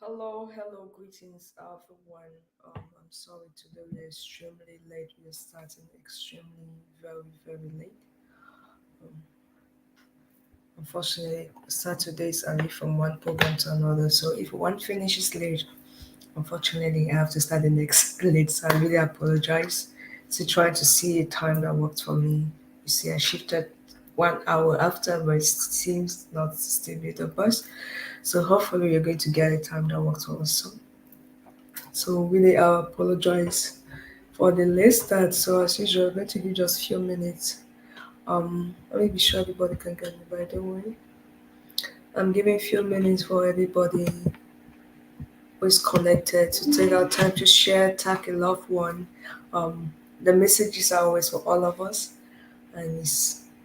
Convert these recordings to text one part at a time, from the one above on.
Hello, greetings, everyone. I'm sorry today we're extremely late. We're starting extremely, very late. Um, Unfortunately, Saturdays are late from one program to another. So if one finishes late, unfortunately, I have to start the next late. So I really apologize. To try to see a time that worked for me. You see, I shifted 1 hour after, but it seems not still be the bus. So hopefully, you're going to get a time that works for us. So really, I apologize for the late start. So as usual, I'm going to give just few minutes. Let me be sure everybody can get me. By the way, I'm giving few minutes for everybody who is connected to take our time to share, tag a loved one. The messages are always for all of us, and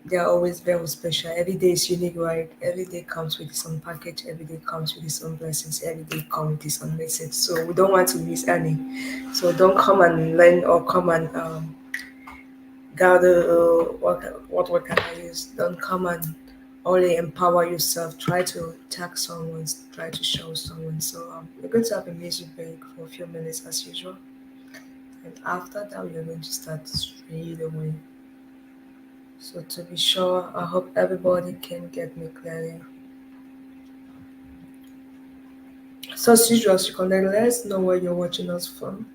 they're always very special. Every day is unique, right? Every day comes with its own package. Every day comes with its own blessings. Every day comes with its own message. So we don't want to miss any. So don't come and learn or come and gather what word can I use? Don't come and only empower yourself. Try to tag someone. Try to show someone. So we're going to have a music break for a few minutes as usual, and after that we are going to start straight away. So to be sure, I hope everybody can get me clearly. So as usual, as you connect, let us know where you're watching us from.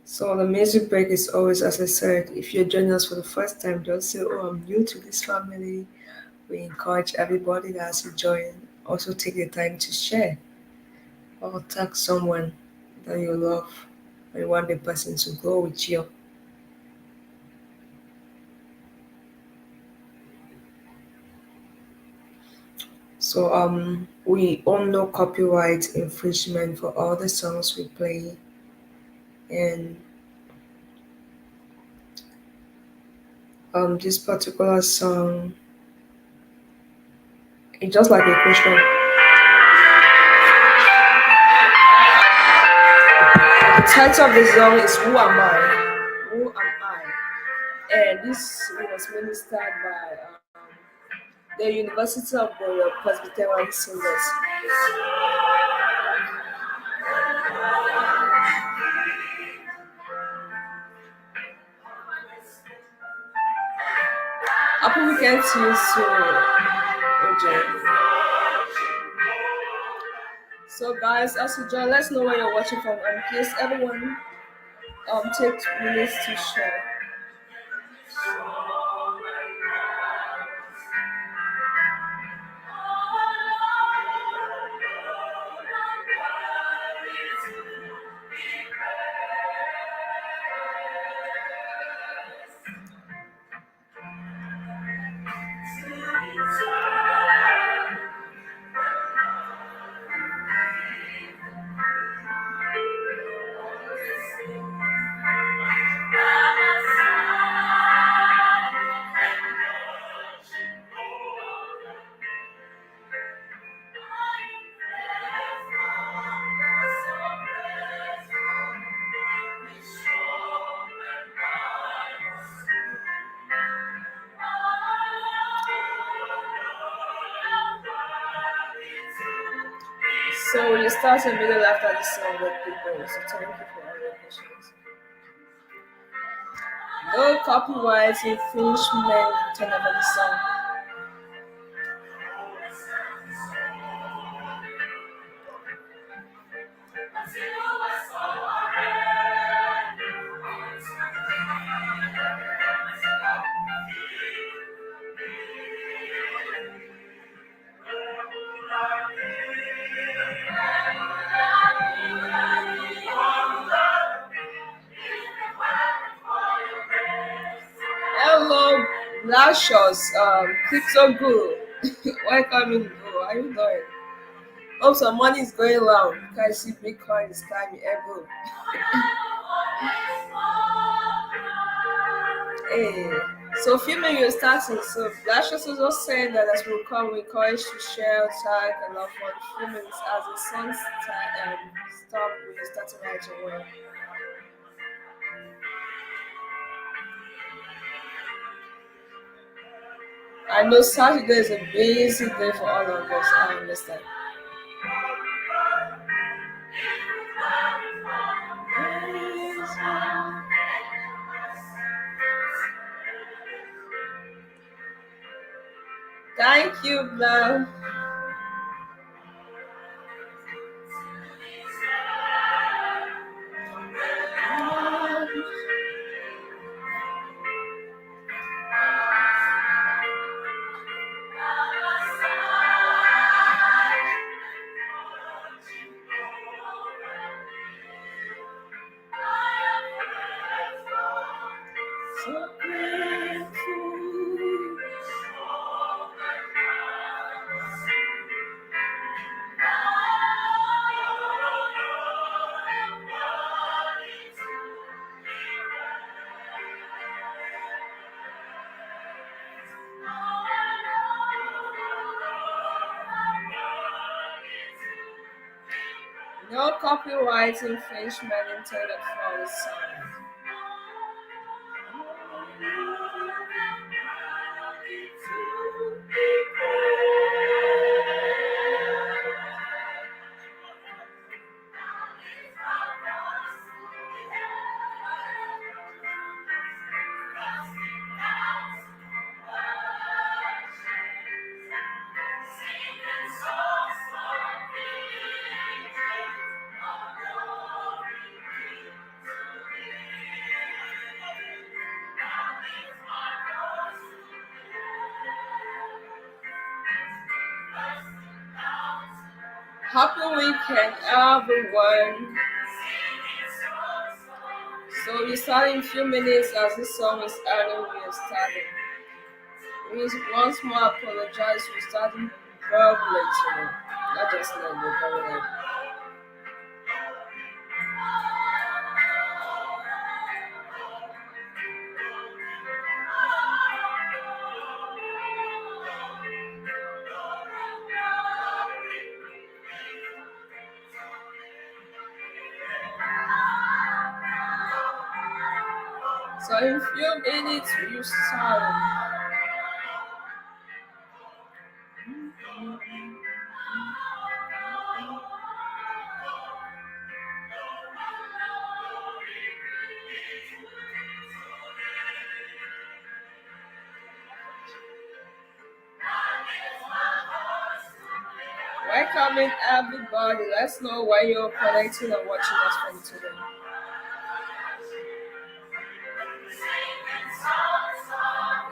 So the music break is always, as I said, if you're joining us for the first time, don't say, "Oh, I'm new to this family." We encourage everybody that has to join. Also, take the time to share or tag someone that you love and you want the person to go with you. So, we own no copyright infringement for all the songs we play, and this particular song, it's just like a question. The title of the song is "Who Am I?" Who am I? And this was ministered by the University of the Presbyterian Singers. Happy weekend to you soon, OJ. So, guys, as you join, let's know where you're watching from, and please, everyone, take minutes to share. So, we'll start immediately after the song with people. So, thank you for all your questions. No copyright infringement turn over the song. Hello, Lashos, Crypto Guru. Welcome in, bro. How you doing? Hope some money is going loud. You can see Bitcoin is climbing everywhere. Hey. So filming you're starting. So Lashes was also saying that as we come, we encourage to share, tag, and love for filming as the sun stop. We're starting right away. I know Saturday is a busy day for all of us. I understand. Thank you, Blau. So grateful. No copyright infringement intended for the song. Happy weekend, everyone. So we start in a few minutes as this song is ending. We are starting. We once more apologize for starting very late today. Not just late, but very late. So in a few minutes we start. Welcoming everybody. Let's know where you're connecting and watching us from today.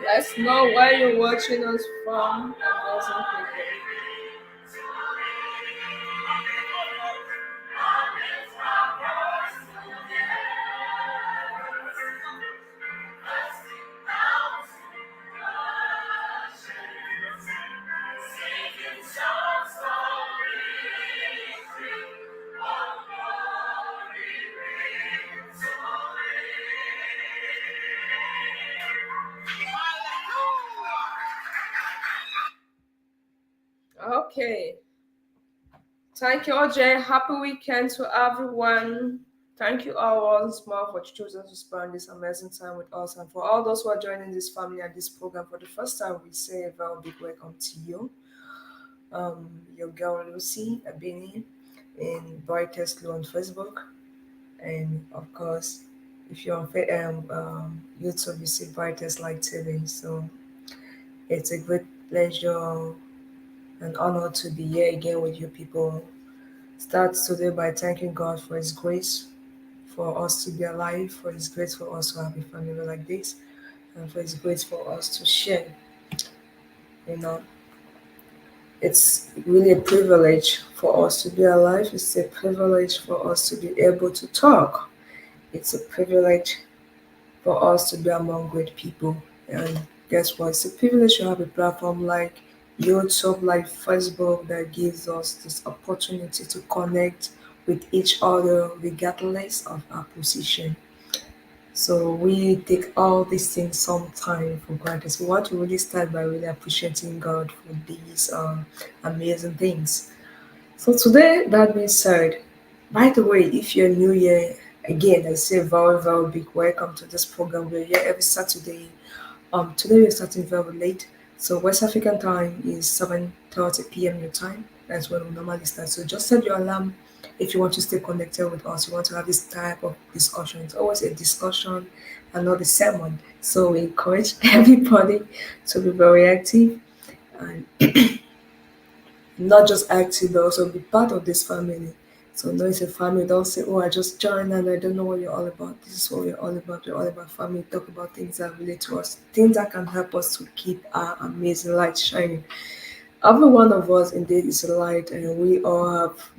Let's know where you're watching us from. Amazing people. Okay. Thank you, OJ. Happy weekend to everyone. Thank you all once more for choosing to spend this amazing time with us. And for all those who are joining this family and this program for the first time, we say a very big welcome to you. Your girl Lucy Abini in Brightest Blue on Facebook. And of course, if you're on YouTube, you see Brightest Light TV. So it's a great pleasure and honor to be here again with you people. Start today by thanking God for His grace, for us to be alive, for His grace for us to have a family like this, and for His grace for us to share. You know, it's really a privilege for us to be alive. It's a privilege for us to be able to talk. It's a privilege for us to be among great people. And guess what? It's a privilege to have a platform like YouTube, like Facebook, that gives us this opportunity to connect with each other regardless of our position. So we take all these things sometime for granted. So we want to really start by really appreciating God for these amazing things. So today, that being said, by the way, if you're new here, again, I say very, very big welcome to this program. We're here every Saturday. Today we're starting very late. So West African time is 7:30 p.m. your time. That's when we normally start. So just set your alarm if you want to stay connected with us. You want to have this type of discussion. It's always a discussion and not a sermon. So we encourage everybody to be very active and not just active, but also be part of this family. So no, it's a family. Don't say, "Oh, I just joined and I don't know what you're all about." This is what we're all about. We're all about family. Talk about things that relate to us, things that can help us to keep our amazing light shining. Every one of us indeed is a light, and we all have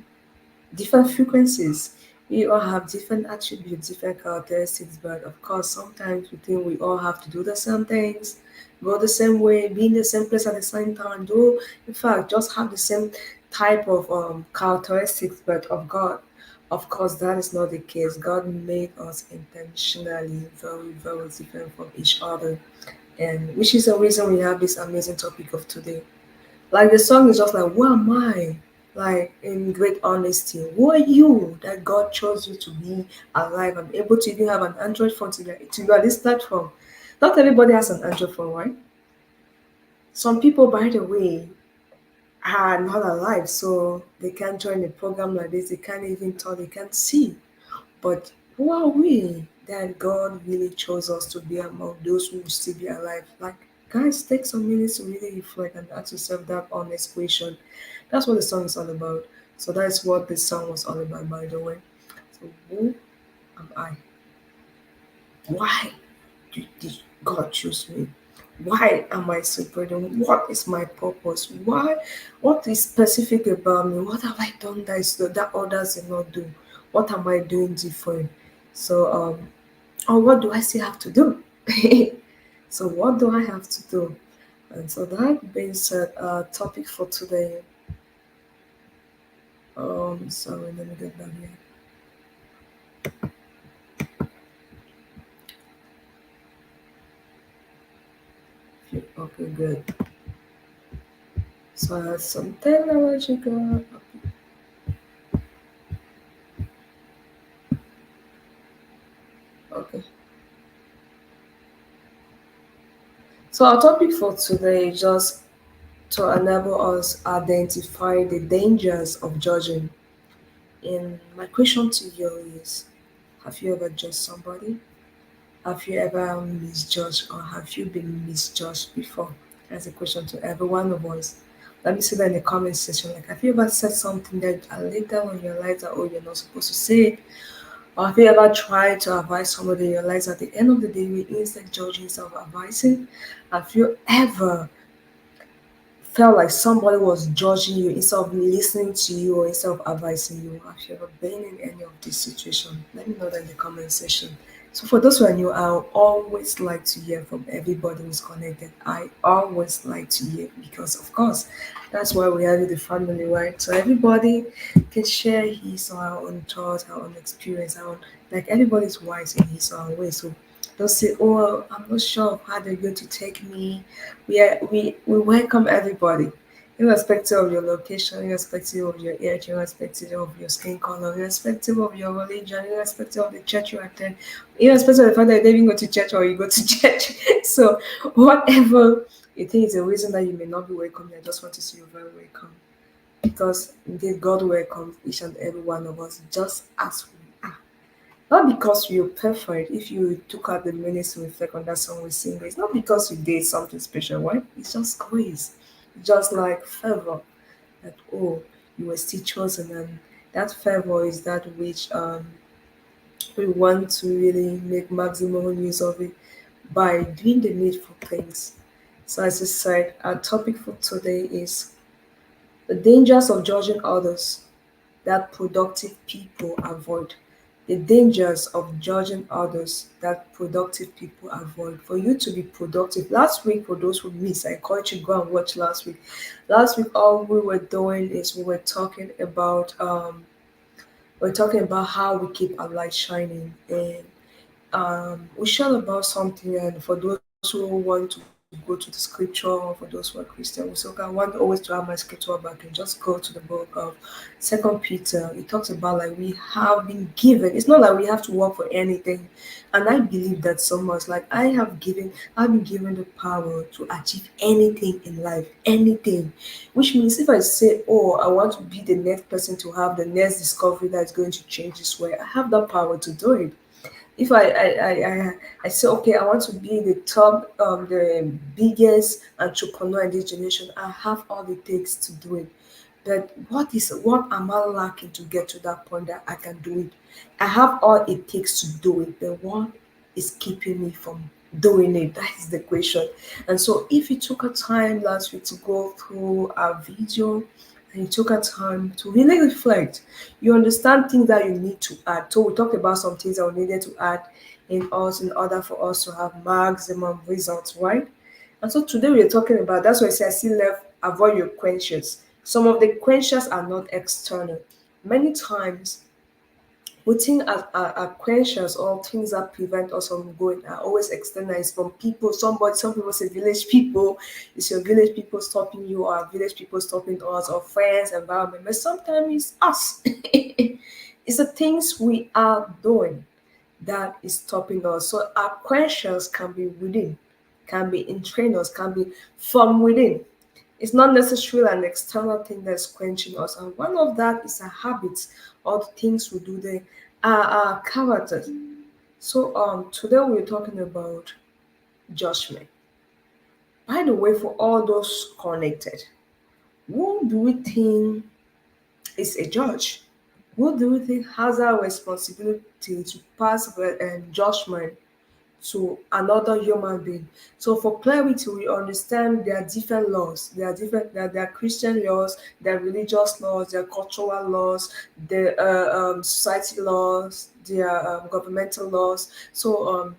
different frequencies. We all have different attributes, different characteristics, but of course, sometimes we think we all have to do the same things, go the same way, be in the same place at the same time, do, in fact, just have the same type of characteristics, but of God. Of course, that is not the case. God made us intentionally very, very different from each other, and which is the reason we have this amazing topic of today. Like the song is just like, who am I? Like in great honesty, who are you that God chose you to be alive and able to even have an Android phone to be on this platform? Not everybody has an Android phone, right? Some people, by the way, are not alive, so they can't join a program like this. They can't even talk. They can't see. But who are we that God really chose us to be among those who will still be alive? Like, guys, take some minutes to really reflect and ask yourself that honest question. That's what the song is all about. So that's what the song was all about, by the way. So who am I? Why did God choose me? Why am I so burdened? What is my purpose? Why? What is specific about me? What have I done that others did not do? What am I doing different? So, or what do I still have to do? So, what do I have to do? And so that being said, topic for today. Sorry, let me get back here. Okay, good. So I have some technological. Okay. So our topic for today is just to enable us identify the dangers of judging. And my question to you is, have you ever judged somebody? Have you ever misjudged or have you been misjudged before? That's a question to every one of us. Let me see that in the comment section. Like, have you ever said something that later on you realize that, oh, you're not supposed to say it? Or have you ever tried to advise somebody you realize at the end of the day, we instead judging instead of advising? Have you ever felt like somebody was judging you instead of listening to you or instead of advising you? Have you ever been in any of this situation? Let me know that in the comment section. So for those who are new, I always like to hear from everybody who's connected. I always like to hear because of course that's why we have the family, right? So everybody can share his or her own thoughts, her own experience, her own like everybody's wise in his or her way. So don't say, "Oh, I'm not sure of how they're going to take me." We welcome everybody, irrespective of your location, irrespective of your age, irrespective of your skin color, irrespective of your religion, irrespective of the church you attend, irrespective of the fact that you don't even go to church or you go to church. So whatever you think is a reason that you may not be welcome, I just want to see you very welcome. Because indeed God welcomes each and every one of us just as we are. Not because you're perfect. If you took out the minutes to reflect on that song we sing, it's not because you did something special, right? It's just grace. Just like favor. That oh, you were still chosen and that favor is that which we want to really make maximum use of it by doing the needful things. So as I said, our topic for today is the dangers of judging others that productive people avoid. The dangers of judging others that productive people avoid. For you to be productive, last week, for those who missed, I encourage you to go and watch last week. Last week, all we were doing is we were talking about how we keep our light shining, and we shared about something, and for those who want to go to the scripture, for those who are Christian, we say, okay, I want always to have my scripture back and just go to the book of Second Peter. It talks about like we have been given. It's not like we have to work for anything, and I believe that so much. Like I've been given the power to achieve anything in life, anything. Which means if I say, oh, I want to be the next person to have the next discovery that is going to change this way, I have that power to do it. If I say, okay, I want to be the top, the biggest entrepreneur in this generation, I have all it takes to do it. But what am I lacking to get to that point that I can do it? I have all it takes to do it, but what is keeping me from doing it? That is the question. And so if you took a time last week to go through our video and you took a time to really reflect, you understand things that you need to add. So we talked about some things that we needed to add in us in order for us to have maximum results, right? And so today we're talking about, that's why I say I still left avoid your quenches. Some of the quenches are not external. Many times we think our quenches or things that prevent us from going are always externalized from people. Some people say village people, it's your village people stopping you, or village people stopping us, or friends, environment. But sometimes it's us. It's the things we are doing that is stopping us. So our questions can be within, can be in trainers, can be from within. It's not necessarily an external thing that's quenching us. And one of that is a habit or the things we do there are our characters. So today we're talking about judgment. By the way, for all those connected, who do we think is a judge? Who do we think has a responsibility to pass judgment to another human being? So for clarity, we understand there are different laws. There are Christian laws, there are religious laws, there are cultural laws, there are society laws, there are governmental laws. So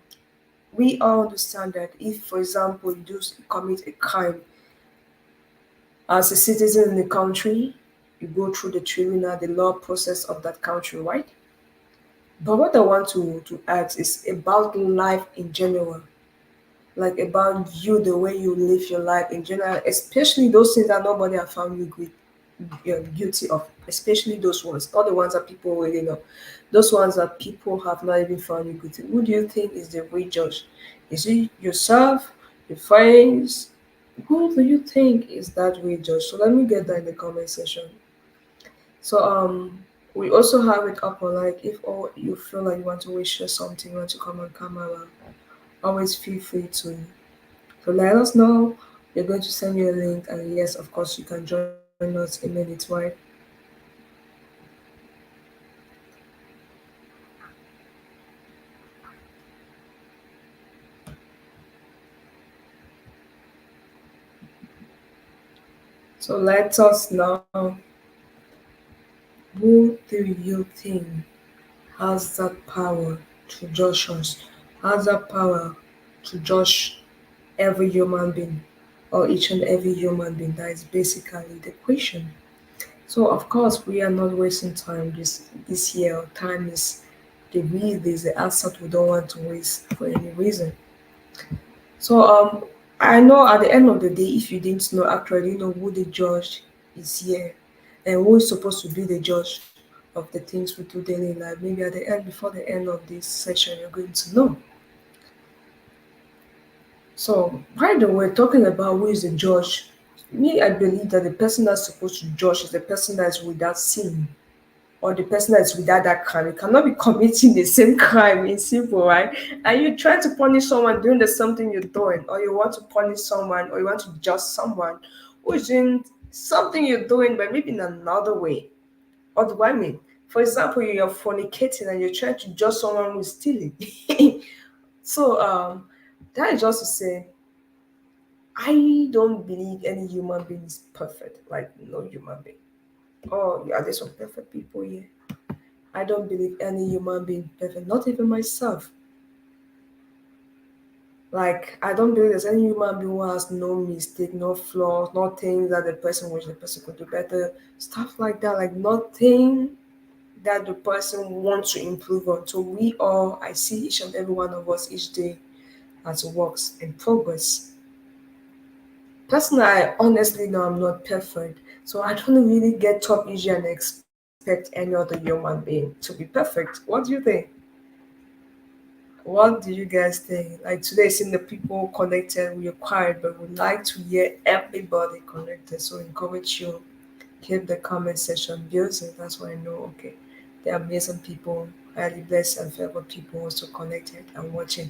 we all understand that if, for example, you do commit a crime as a citizen in the country, you go through the tribunal, the law process of that country, right? But what I want to ask is about life in general, like about you, the way you live your life in general, especially those things that nobody have found you're guilty of, especially those ones, not the ones that people already know, those ones that people have not even found you guilty. Who do you think is the real judge? Is it yourself, your friends? Who do you think is that real judge? So let me get that in the comment section. So we also have it up on, like, if all you feel like you want to wish share something, you want to come on camera, always feel free to. So let us know. We're going to send you a link, and yes, of course, you can join us in minutes, right? So let us know, who do you think has that power to judge us? Has that power to judge every human being, or each and every human being? That is basically the question. So of course we are not wasting time this year. Time is the asset we don't want to waste for any reason. So I know at the end of the day, if you didn't know, actually know who the judge is here and who is supposed to be the judge of the things we do daily in life. Maybe at the end, before the end of this session, you're going to know. So by the way, talking about who is the judge, me, I believe that the person that's supposed to judge is the person that's without sin, or the person that's without that crime. You cannot be committing the same crime in simple, right? And you try to punish someone doing the something you're doing, or you want to punish someone, or you want to judge someone who is doing something you're doing, but maybe in another way. What do I mean? For example, you're fornicating and you're trying to judge someone who's stealing. So that is just to say, I don't believe any human being is perfect. Like no human being. Oh, yeah, there's some perfect people here. I don't believe any human being perfect, not even myself. Like, I don't believe there's any human being who has no mistake, no flaws, no things that the person wish the person could do better, stuff like that. Like, nothing. that the person wants to improve on. So we all, I see each and every one of us each day as works in progress. Personally, I honestly know I'm not perfect. So I don't really get up easy and expect any other human being to be perfect. What do you think? What do you guys think? Like today, seeing the people connected, we are quiet, but would like to hear everybody connected. So encourage you, keep the comment section busy. That's why I know, okay, there are amazing people, highly blessed and favored people also connected and watching.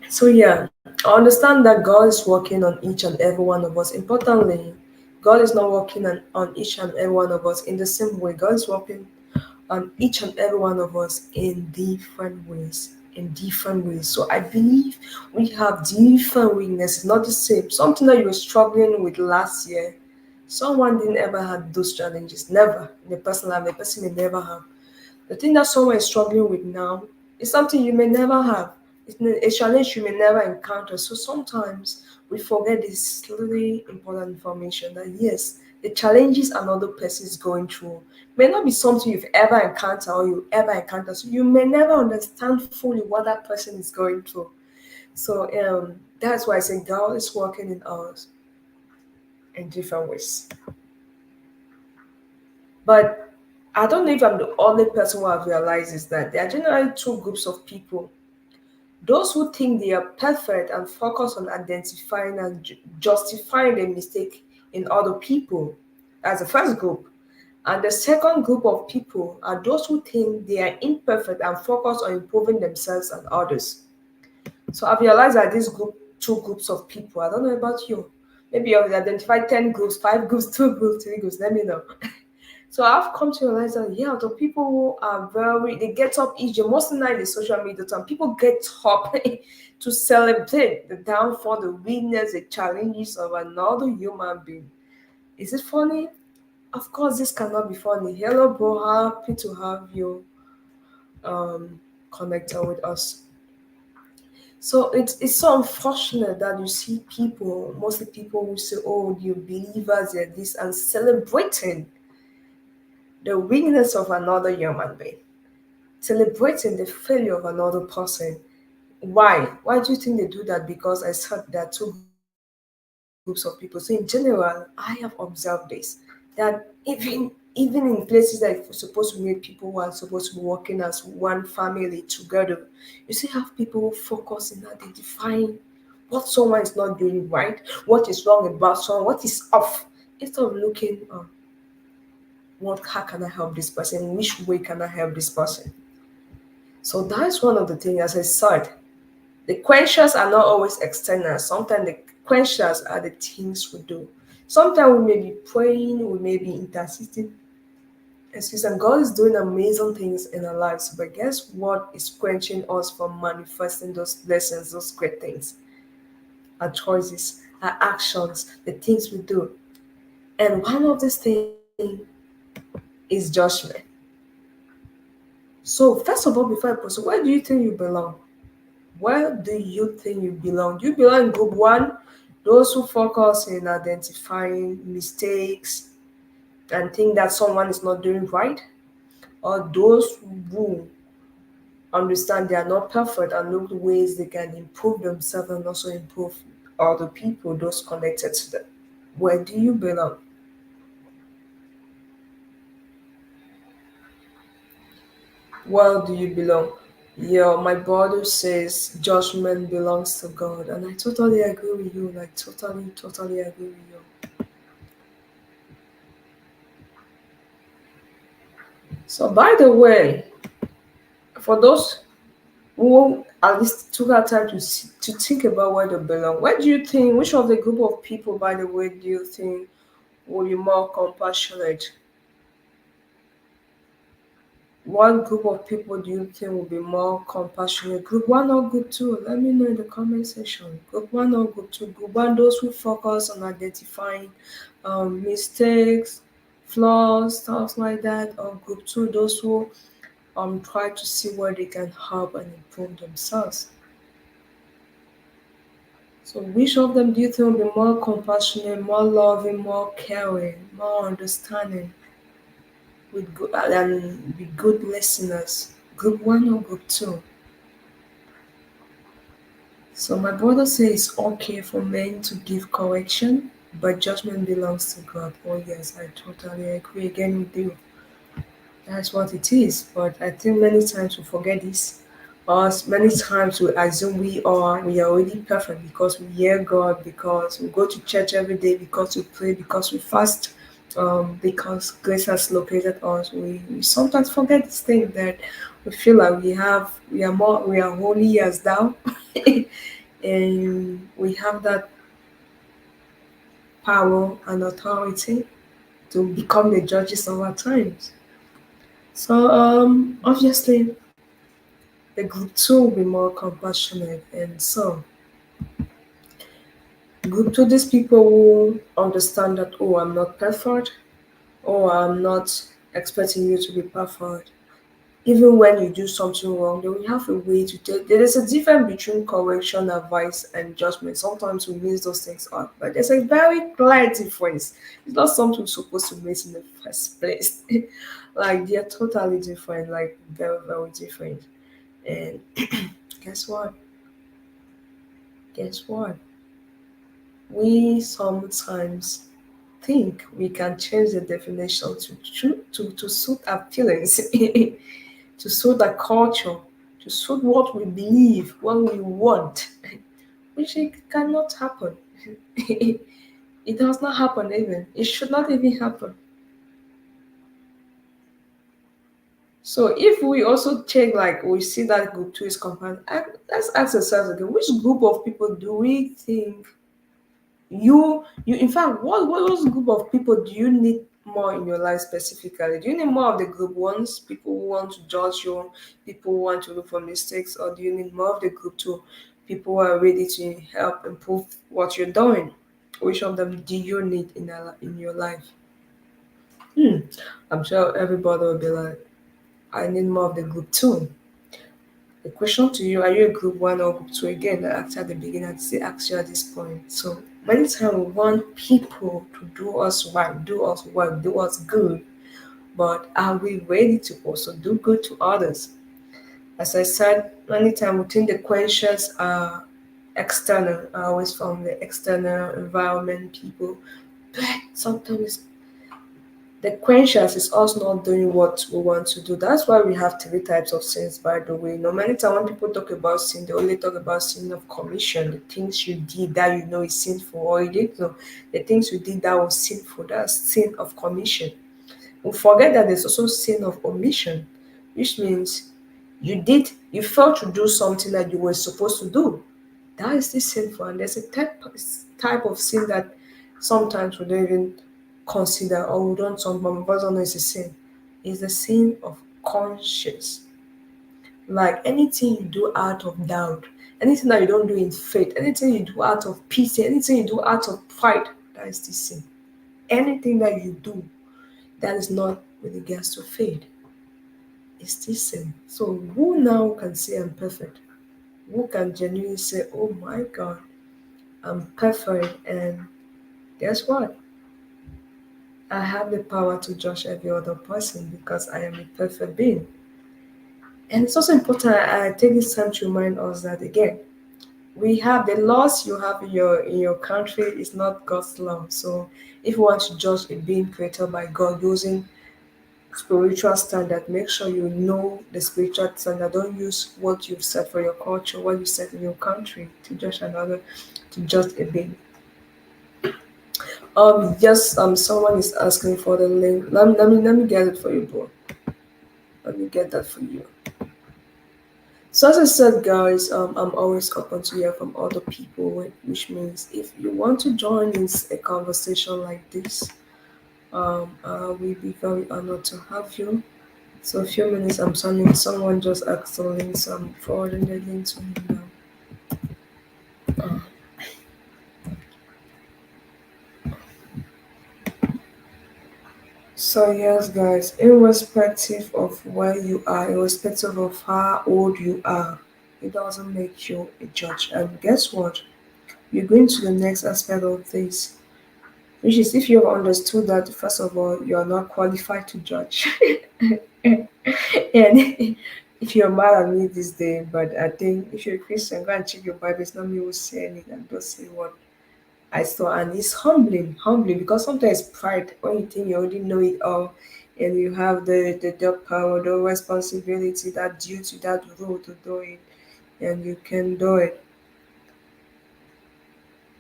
So yeah, I understand that God is working on each and every one of us. Importantly, God is not working on each and every one of us in the same way. God is working on each and every one of us in different ways. In different ways. So I believe we have different weaknesses, not the same. Something that you were struggling with last year, someone didn't ever have those challenges. Never. In the personal life, the person may never have. The thing that someone is struggling with now is something you may never have. It's a challenge you may never encounter. So sometimes we forget this really important information that yes, the challenges another person is going through may not be something you've ever encountered or you ever encounter. So you may never understand fully what that person is going through. So that's why I say God is working in us in different ways. But I don't know if I'm the only person who have realized is that there are generally two groups of people. Those who think they are perfect and focus on identifying and justifying the mistake in other people as the first group. And the second group of people are those who think they are imperfect and focus on improving themselves and others. So I've realized that these two groups of people, I don't know about you. Maybe you've identified 10 groups, 5 groups, 2 groups, 3 groups, let me know. So I've come to realize that yeah, the people who are they get up each day, mostly now in the social media time, people get up to celebrate the downfall, the weakness, the challenges of another human being. Is it funny? Of course, this cannot be funny. Hello, bro. Happy to have you um connected with us. So it's so unfortunate that you see people, mostly people who say, "Oh, you believers, are this," and celebrating the weakness of another human being, celebrating the failure of another person. Why? Why do you think they do that? Because I said there are two groups of people. So in general, I have observed this that even in places that are supposed to meet people who are supposed to be working as one family together, you still have people who focus in identifying what someone is not doing right, what is wrong about someone, what is off, instead of looking what how can I help this person, in which way can I help this person. So that's one of the things, as I said, the quenchers are not always external. Sometimes the quenchers are the things we do. Sometimes we may be praying, we may be interceding. Excuse me, and God is doing amazing things in our lives. But guess what is quenching us from manifesting those blessings, those great things? Our choices, our actions, the things we do. And one of these things is judgment. So, first of all, before I proceed, where do you think you belong? Where do you think you belong? Do you belong in group one? Those who focus in identifying mistakes and think that someone is not doing right? Or those who understand they are not perfect and look the ways they can improve themselves and also improve other people, those connected to them? Where do you belong? Where do you belong? Yeah, my brother says judgment belongs to God, and I totally agree with you. Like, totally, totally agree with you. So, by the way, for those who at least took our time to think about where they belong, where do you think, which of the group of people, by the way, do you think will be more compassionate? What group of people do you think will be more compassionate? Group one or group two? Let me know in the comment section. Group one or group two? Group one, those who focus on identifying mistakes, flaws, stuff like that, or group two, those who try to see where they can help and improve themselves. So, which of them do you think will be more compassionate, more loving, more caring, more understanding? with good and be good listeners. Group one or group two. So my brother says it's okay for men to give correction, but judgment belongs to God. Oh yes, I totally agree again with you. That's what it is. But I think many times we forget this. Or many times we assume we are already perfect because we hear God, because we go to church every day, because we pray, because we fast, because grace has located us. We sometimes forget this thing that we feel like we are holy as thou, and we have that power and authority to become the judges of our times. So obviously the group two will be more compassionate, and so group two, these people who understand that, oh, I'm not perfect, oh, I'm not expecting you to be perfect. Even when you do something wrong, they will have a way to take. There is a difference between correction, advice, and judgment. Sometimes we mix those things up, but there's a very clear difference. It's not something we're supposed to mix in the first place. Like they're totally different, like very, very different. And guess what? Guess what? We sometimes think we can change the definition to suit our feelings, to suit our culture, to suit what we believe, what we want, which it cannot happen. It does not happen even. It should not even happen. So if we also check, like we see that group two is compound, let's ask ourselves again, which group of people do we think you in fact what group of people do you need more in your life specifically? Do you need more of the group ones, people who want to judge you, people who want to look for mistakes, or do you need more of the group two, people who are ready to help improve what you're doing? Which of them do you need in your life? hmm. I'm sure everybody will be like, I need more of the group two. The question to you, are you a group one or group two? Again, I asked at the beginning, I say ask you at this point. So many times we want people to do us right, do us well, do us good, but are we ready to also do good to others? As I said, many times we think the questions are external, are always from the external environment, people, but sometimes the conscience is us not doing what we want to do. That's why we have three types of sins, by the way. No, many times when people talk about sin, they only talk about sin of commission, the things you did that you know is sinful, or you didn't know the things you did that was sinful. That's sin of commission. We forget that there's also sin of omission, which means you failed to do something that you were supposed to do. That is still sinful. And there's a type of sin that sometimes we don't even consider or we don't talk about because don't know it's a sin. It's the sin of conscience. Like anything you do out of doubt, anything that you don't do in faith, anything you do out of pity, anything you do out of pride, that is the sin. Anything that you do that is not with regards to faith is still sin. So who now can say I'm perfect? Who can genuinely say, oh my God, I'm perfect, and guess what? I have the power to judge every other person because I am a perfect being. And it's also important I take this time to remind us that again, we have the laws you have in your country is not God's law. So if you want to judge a being created by God using spiritual standard, make sure you know the spiritual standard. Don't use what you've said for your culture, what you said in your country to judge another, to judge a being. Yes, someone is asking for the link. Let me get it for you, bro. Let me get that for you. So as I said, guys, I'm always open to hear from other people, which means if you want to join in a conversation like this, we'll be very honored to have you. So a few minutes, I'm sending someone just asked the link, so I'm forwarding the link to him now. So yes, guys, irrespective of where you are, irrespective of how old you are, it doesn't make you a judge. And guess what? You're going to the next aspect of this, Which is if you have understood that, first of all, you are not qualified to judge. And if you're mad at me this day, but I think if you're a Christian, go and check your Bible. It's not me who's saying it. I'm just saying what I saw. And it's humbling, because sometimes pride, when you think you already know it all, and you have the power, the responsibility, that duty, that role to do it, and you can do it.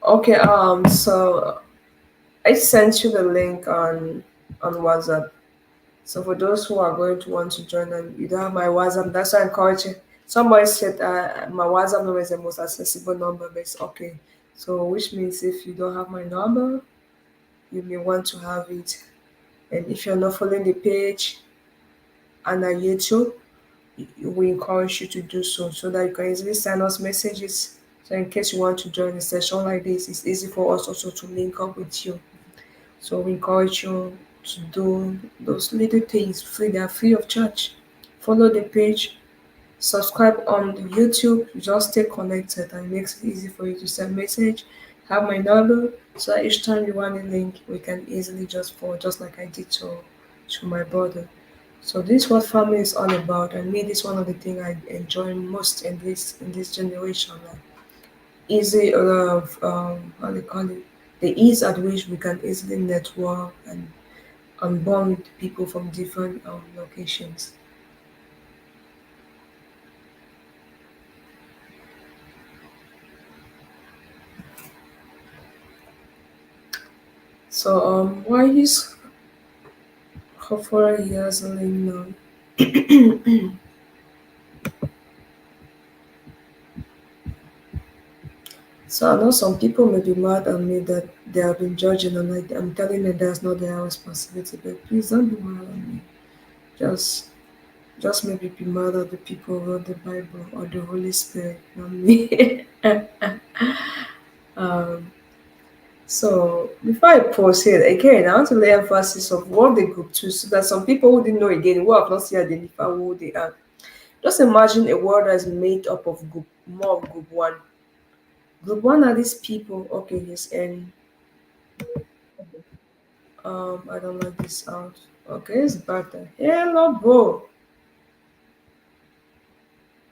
Okay, so I sent you the link on WhatsApp. So for those who are going to want to join, and you don't have my WhatsApp, that's why I encourage you. Somebody said my WhatsApp number is the most accessible number, but it's okay. So which means if you don't have my number, you may want to have it. And if you're not following the page and on YouTube, we encourage you to do so that you can easily send us messages. So in case you want to join a session like this, it's easy for us also to link up with you. So we encourage you to do those little things free. They are free of charge. Follow the page, subscribe on the YouTube. Just stay connected, and it makes it easy for you to send message. Have my number, so that each time you want a link, we can easily just forward, just like I did to my brother. So this is what family is all about, and me, this is one of the things I enjoy most in this generation. Like easy how they call it, the ease at which we can easily network and bond with people from different locations. So why is Hofara has a link now? So I know some people may be mad at me that they have been judging, and I'm telling them that's not their responsibility. But please don't be mad at me. Just just maybe be mad at the people who wrote the Bible or the Holy Spirit, not me. um, so before I proceed again, I want to lay emphasis of what the group two, so that some people who didn't know again, who have not seen identify who they are. Just imagine a world that is made up of group more of group one. Group one are these people. Okay, yes, and I don't like this out. Okay, it's better. Hello, bro.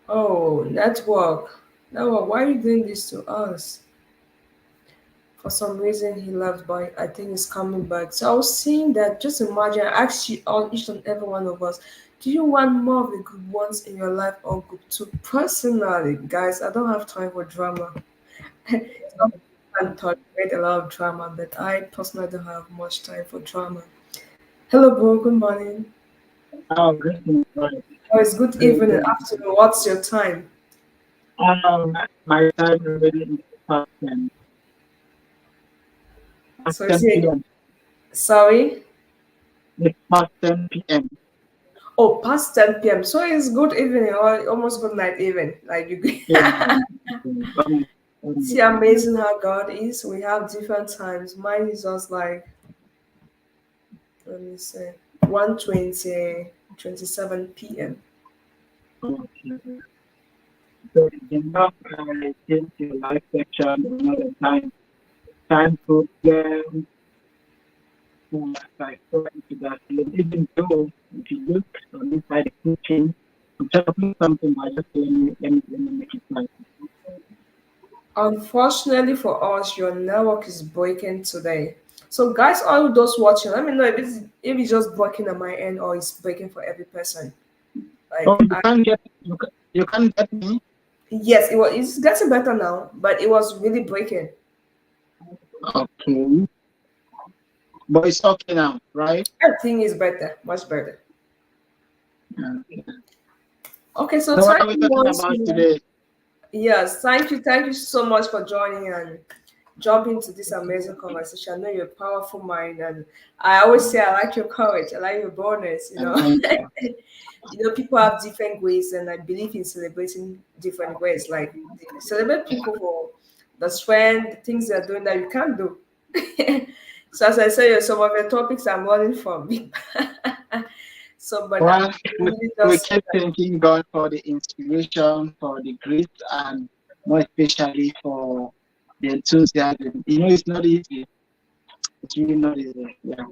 Oh, network. Network, why are you doing this to us? For some reason he left, but I think he's coming back. So I was saying that, just imagine, I asked you all, each and every one of us, do you want more of the good ones in your life or group two? Personally, guys, I don't have time for drama. Some people can tolerate a lot of drama, but I personally don't have much time for drama. Hello, bro. Good morning. Oh, great. Right. Oh, it's good Very evening, good. afternoon. What's your time? My time already is past 10, past So is 10 it, p.m. sorry? It's past 10 p.m. Oh, past 10 p.m. So it's good evening or almost good night even. Like you Yeah. see amazing how God is. We have different times. Mine is just like, let me say, 1:20, 27 p.m. Okay. So enough change your life section another time to learn to like go into that field. Even though if you look on inside the kitchen, I'm trying to put something, I just let me make it right. Unfortunately for us, your network is breaking today. So guys, all those watching, let me know if it's just breaking on my end or it's breaking for every person. Oh, Like you can't get me. yes, it's getting better now, but it was really breaking. Okay, but it's okay now, right? Everything is better, much better. Okay. Okay, so So what thank are we you talking once about more. today? Yes, thank you so much for joining and jump into this amazing conversation. I know you're a powerful mind, and I always say I like your courage, I like your boldness. Thank you. People have different ways, and I believe in celebrating different ways. Like celebrate people for the strength, the things they're doing that you can't do. So as I say, some of the topics I'm learning from. So, but I Well, really we just keep thanking God for the inspiration, for the grace, and more especially for the enthusiasm. You know, it's not easy. It's really not easy. Yeah.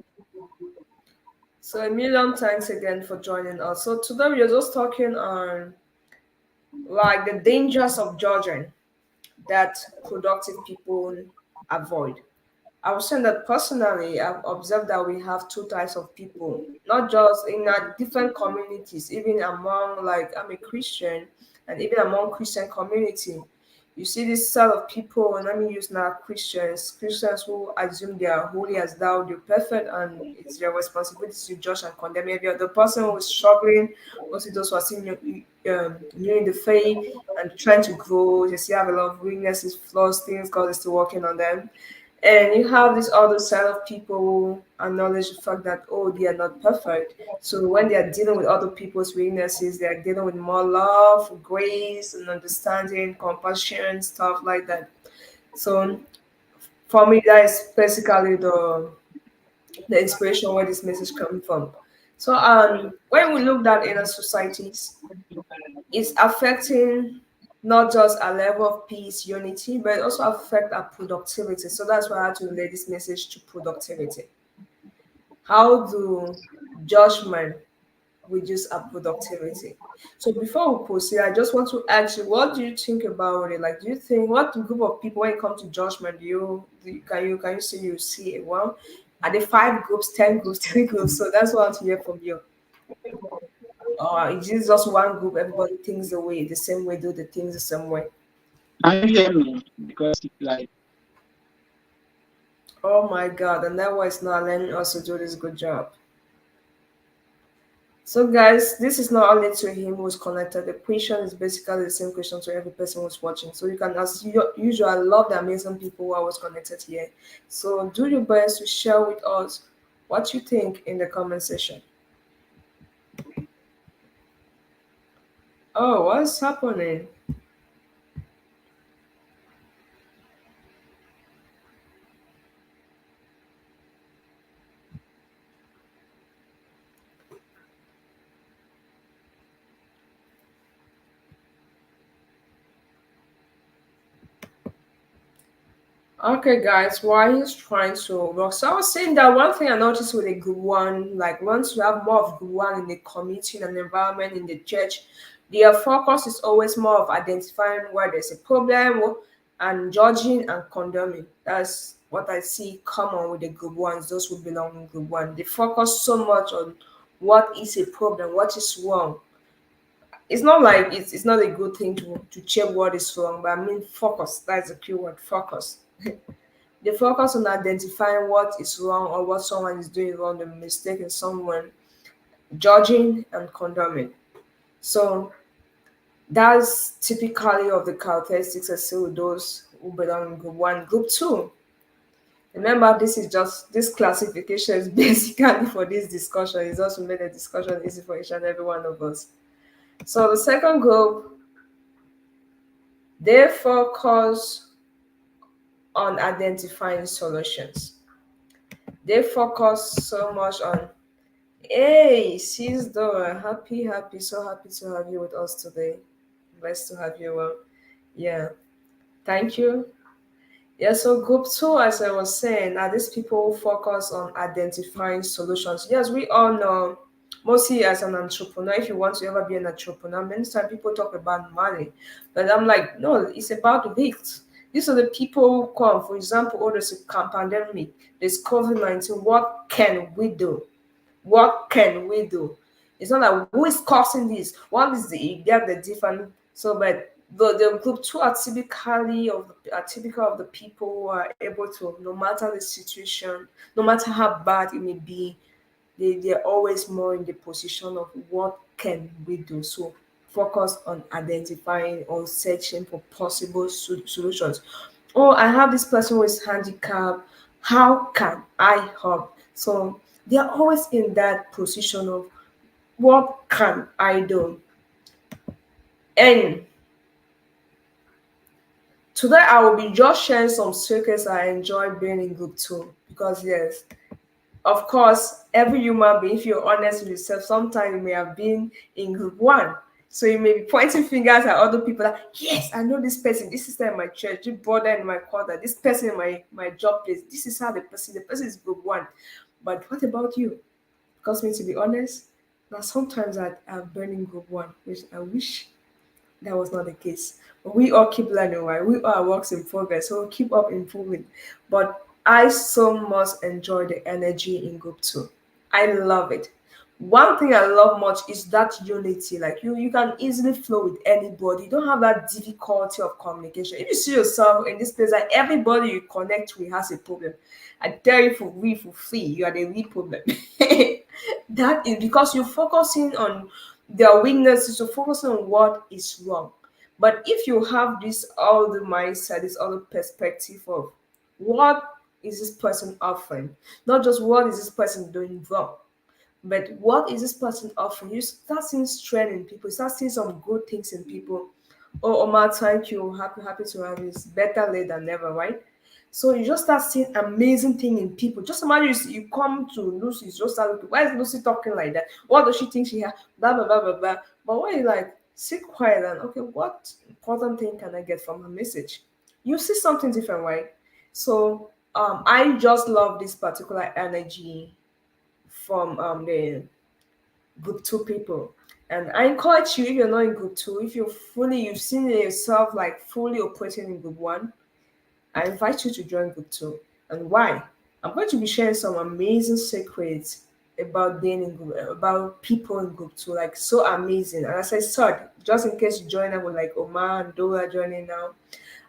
So a million thanks again for joining us. So today we are just talking on like the dangers of judging that productive people avoid. I was saying that personally, I've observed that we have two types of people, not just in our different communities, even among, like, I'm a Christian, and even among Christian community. You see this set of people, and let me use now Christians who assume they are holy as thou, they're perfect, and it's their responsibility to judge and condemn every other person who is struggling, also those who are still new in the faith and trying to grow. They still have a lot of weaknesses, flaws, things God is still working on them. And you have this other side of people who acknowledge the fact that, oh, they are not perfect. So when they are dealing with other people's weaknesses, they are dealing with more love, grace, and understanding, compassion, stuff like that. So for me, that is basically the inspiration where this message coming from. So when we look at in our societies, it's affecting not just our level of peace, unity, but it also affect our productivity. So that's why I had to relate this message to productivity. How do judgment reduce our productivity? So before we proceed, I just want to ask you, what do you think about it? Like, do you think what group of people when it comes to judgment can you see one? Are there five groups, 10 groups, three groups? So that's what I want to hear from you. Or is it just one group? Everybody thinks the same way, do the things the same way. Can you hear me? Because it's like Oh my God! And that was not letting us to do this good job. So, guys, this is not only to him who's connected. The question is basically the same question to every person who's watching. So you can, as usual, I love the amazing people who are always connected here. So do your best to share with us what you think in the comment section. Oh, what's happening? Okay, guys, while he's trying to work, so I was saying that one thing I noticed with a group one, like once you have more of group one in the community and an environment in the church, their focus is always more of identifying where there's a problem and judging and condemning. That's what I see common with the group ones, those who belong in group one. They focus so much on what is a problem, what is wrong. It's not like it's not a good thing to check what is wrong, but I mean focus. That's the keyword, focus. They focus on identifying what is wrong or what someone is doing wrong, the mistake in someone, judging and condemning. So that's typically of the characteristics I see with those who belong in group one. Group two. Remember, this classification is basically for this discussion. It's also made the discussion easy for each and every one of us. So the second group, they focus on identifying solutions. They focus so much on, hey, sis Dora, happy, so happy to have you with us today. Blessed to have you. Well, yeah, thank you. Yeah, so group two, as I was saying, are these people who focus on identifying solutions. Yes, we all know, mostly as an entrepreneur, if you want to ever be an entrepreneur, many times people talk about money. But I'm like, no, it's about risks. These are the people who come, for example, oh, there's a pandemic, there's COVID-19. What can we do? What can we do? It's not like who is causing this. One is the you get the different. So, but the group two are typical of the people who are able to, no matter the situation, no matter how bad it may be, they're always more in the position of what can we do. So focus on identifying or searching for possible solutions. Oh, I have this person who is handicapped. How can I help? So they're always in that position of what can I do? And today I will be just sharing some secrets I enjoy being in group two. Because yes, of course, every human being, if you're honest with yourself, sometimes you may have been in group one. So you may be pointing fingers at other people that, yes, I know this person, this sister in my church, this brother in my quarter, this person in my job place. This is how the person is group one. But what about you? Because me, to be honest, now sometimes I've been in group one, which I wish that was not the case. But we all keep learning, right? We are works in progress, so we'll keep up improving. But I so much enjoy the energy in group two. I love it. One thing I love much is that unity. Like you can easily flow with anybody. You don't have that difficulty of communication. If you see yourself in this place, like everybody you connect with has a problem. I tell you for free, you are the real problem. That is because you're focusing on their weaknesses, you're focusing on what is wrong. But if you have this other mindset, this other perspective of what is this person offering, not just what is this person doing wrong, but what is this person offering? You start seeing strength in people, you start seeing some good things in people. Oh, Omar, thank you. Happy to have this. Better late than never, right? So you just start seeing amazing thing in people. Just imagine you come to Lucy, you just start looking, why is Lucy talking like that? What does she think she has? Blah blah blah blah blah. But when you like sit quiet and okay, what important thing can I get from her message? You see something different, right? So I just love this particular energy from the group two people. And I encourage you, if you're not in group two, if you've seen yourself like fully operating in group one, I invite you to join group two. And why? I'm going to be sharing some amazing secrets about being in group, about people in group two, like so amazing. And as I said, just in case you join up with like Omar and Dora joining now,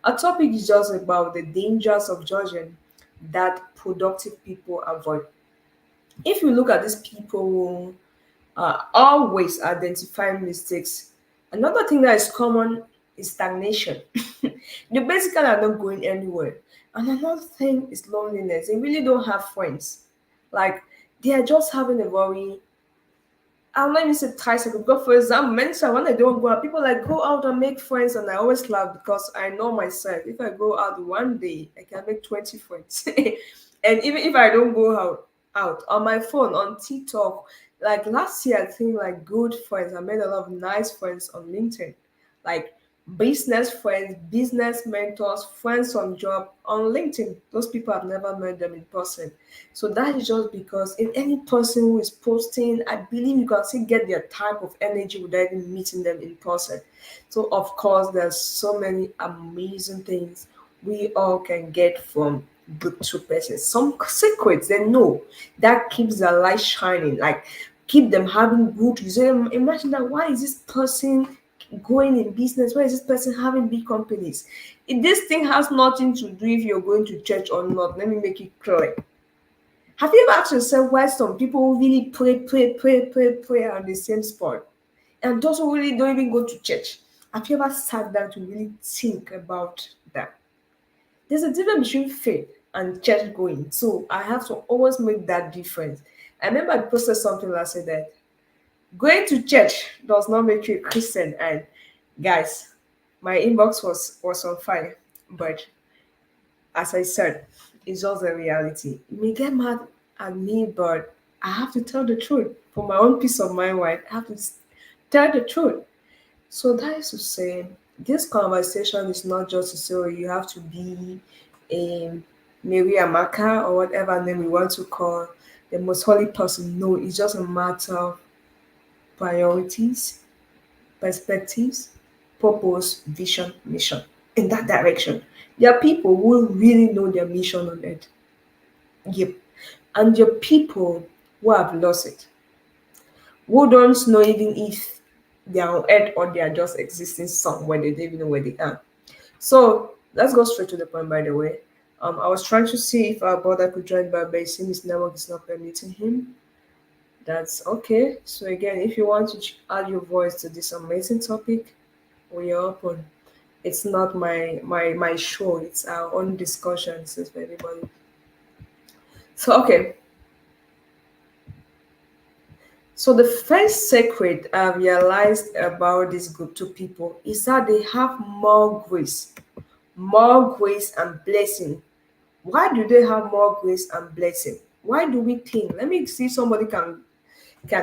our topic is just about the dangers of judging that productive people avoid. If you look at these people who always identify mistakes. Another thing that is common is stagnation. They basically are not going anywhere. And another thing is loneliness. They really don't have friends. Like they are just having a very I'm not even say tricycle because for example, many times when I don't go out, people like go out and make friends and I always laugh because I know myself. If I go out one day, I can make 20 friends. And even if I don't go out on my phone, on TikTok, like last year I think like good friends. I made a lot of nice friends on LinkedIn. Like business friends, business mentors, friends on job on LinkedIn. Those people I've never met them in person. So that is just because in any person who is posting, I believe you can still get their type of energy without even meeting them in person. So of course, there's so many amazing things we all can get from good two persons. Some secrets they know that keeps their light shining, like keep them having good results. Imagine that why is this person going in business? Why is this person having big companies? This thing has nothing to do if you're going to church or not. Let me make it clear. Have you ever asked yourself why some people really pray on the same spot and those who really don't even go to church? Have you ever sat down to really think about that? There's a difference between faith and church going. So I have to always make that difference. I remember I posted something last said that going to church does not make you a Christian. And guys, my inbox was on fire. But as I said, it's just a reality. You may get mad at me, but I have to tell the truth for my own peace of mind. Right? I have to tell the truth. So that is to say, this conversation is not just to say oh, you have to be a Mary Amaka or whatever name we want to call the most holy person. No, it's just a matter of priorities, perspectives, purpose, vision, mission. In that direction. There are people who really know their mission on earth. Yep. And there are people who have lost it, who don't know even if they are on earth or they are just existing somewhere, they don't even know where they are. So let's go straight to the point, by the way. I was trying to see if our brother could join, but it seems his network is not permitting him. That's okay. So again, if you want to add your voice to this amazing topic, we are open. It's not my show. It's our own discussions with everybody. So okay. So the first secret I realized about this group two people is that they have more grace and blessing. Why do they have more grace and blessing? Why do we think? Let me see if somebody can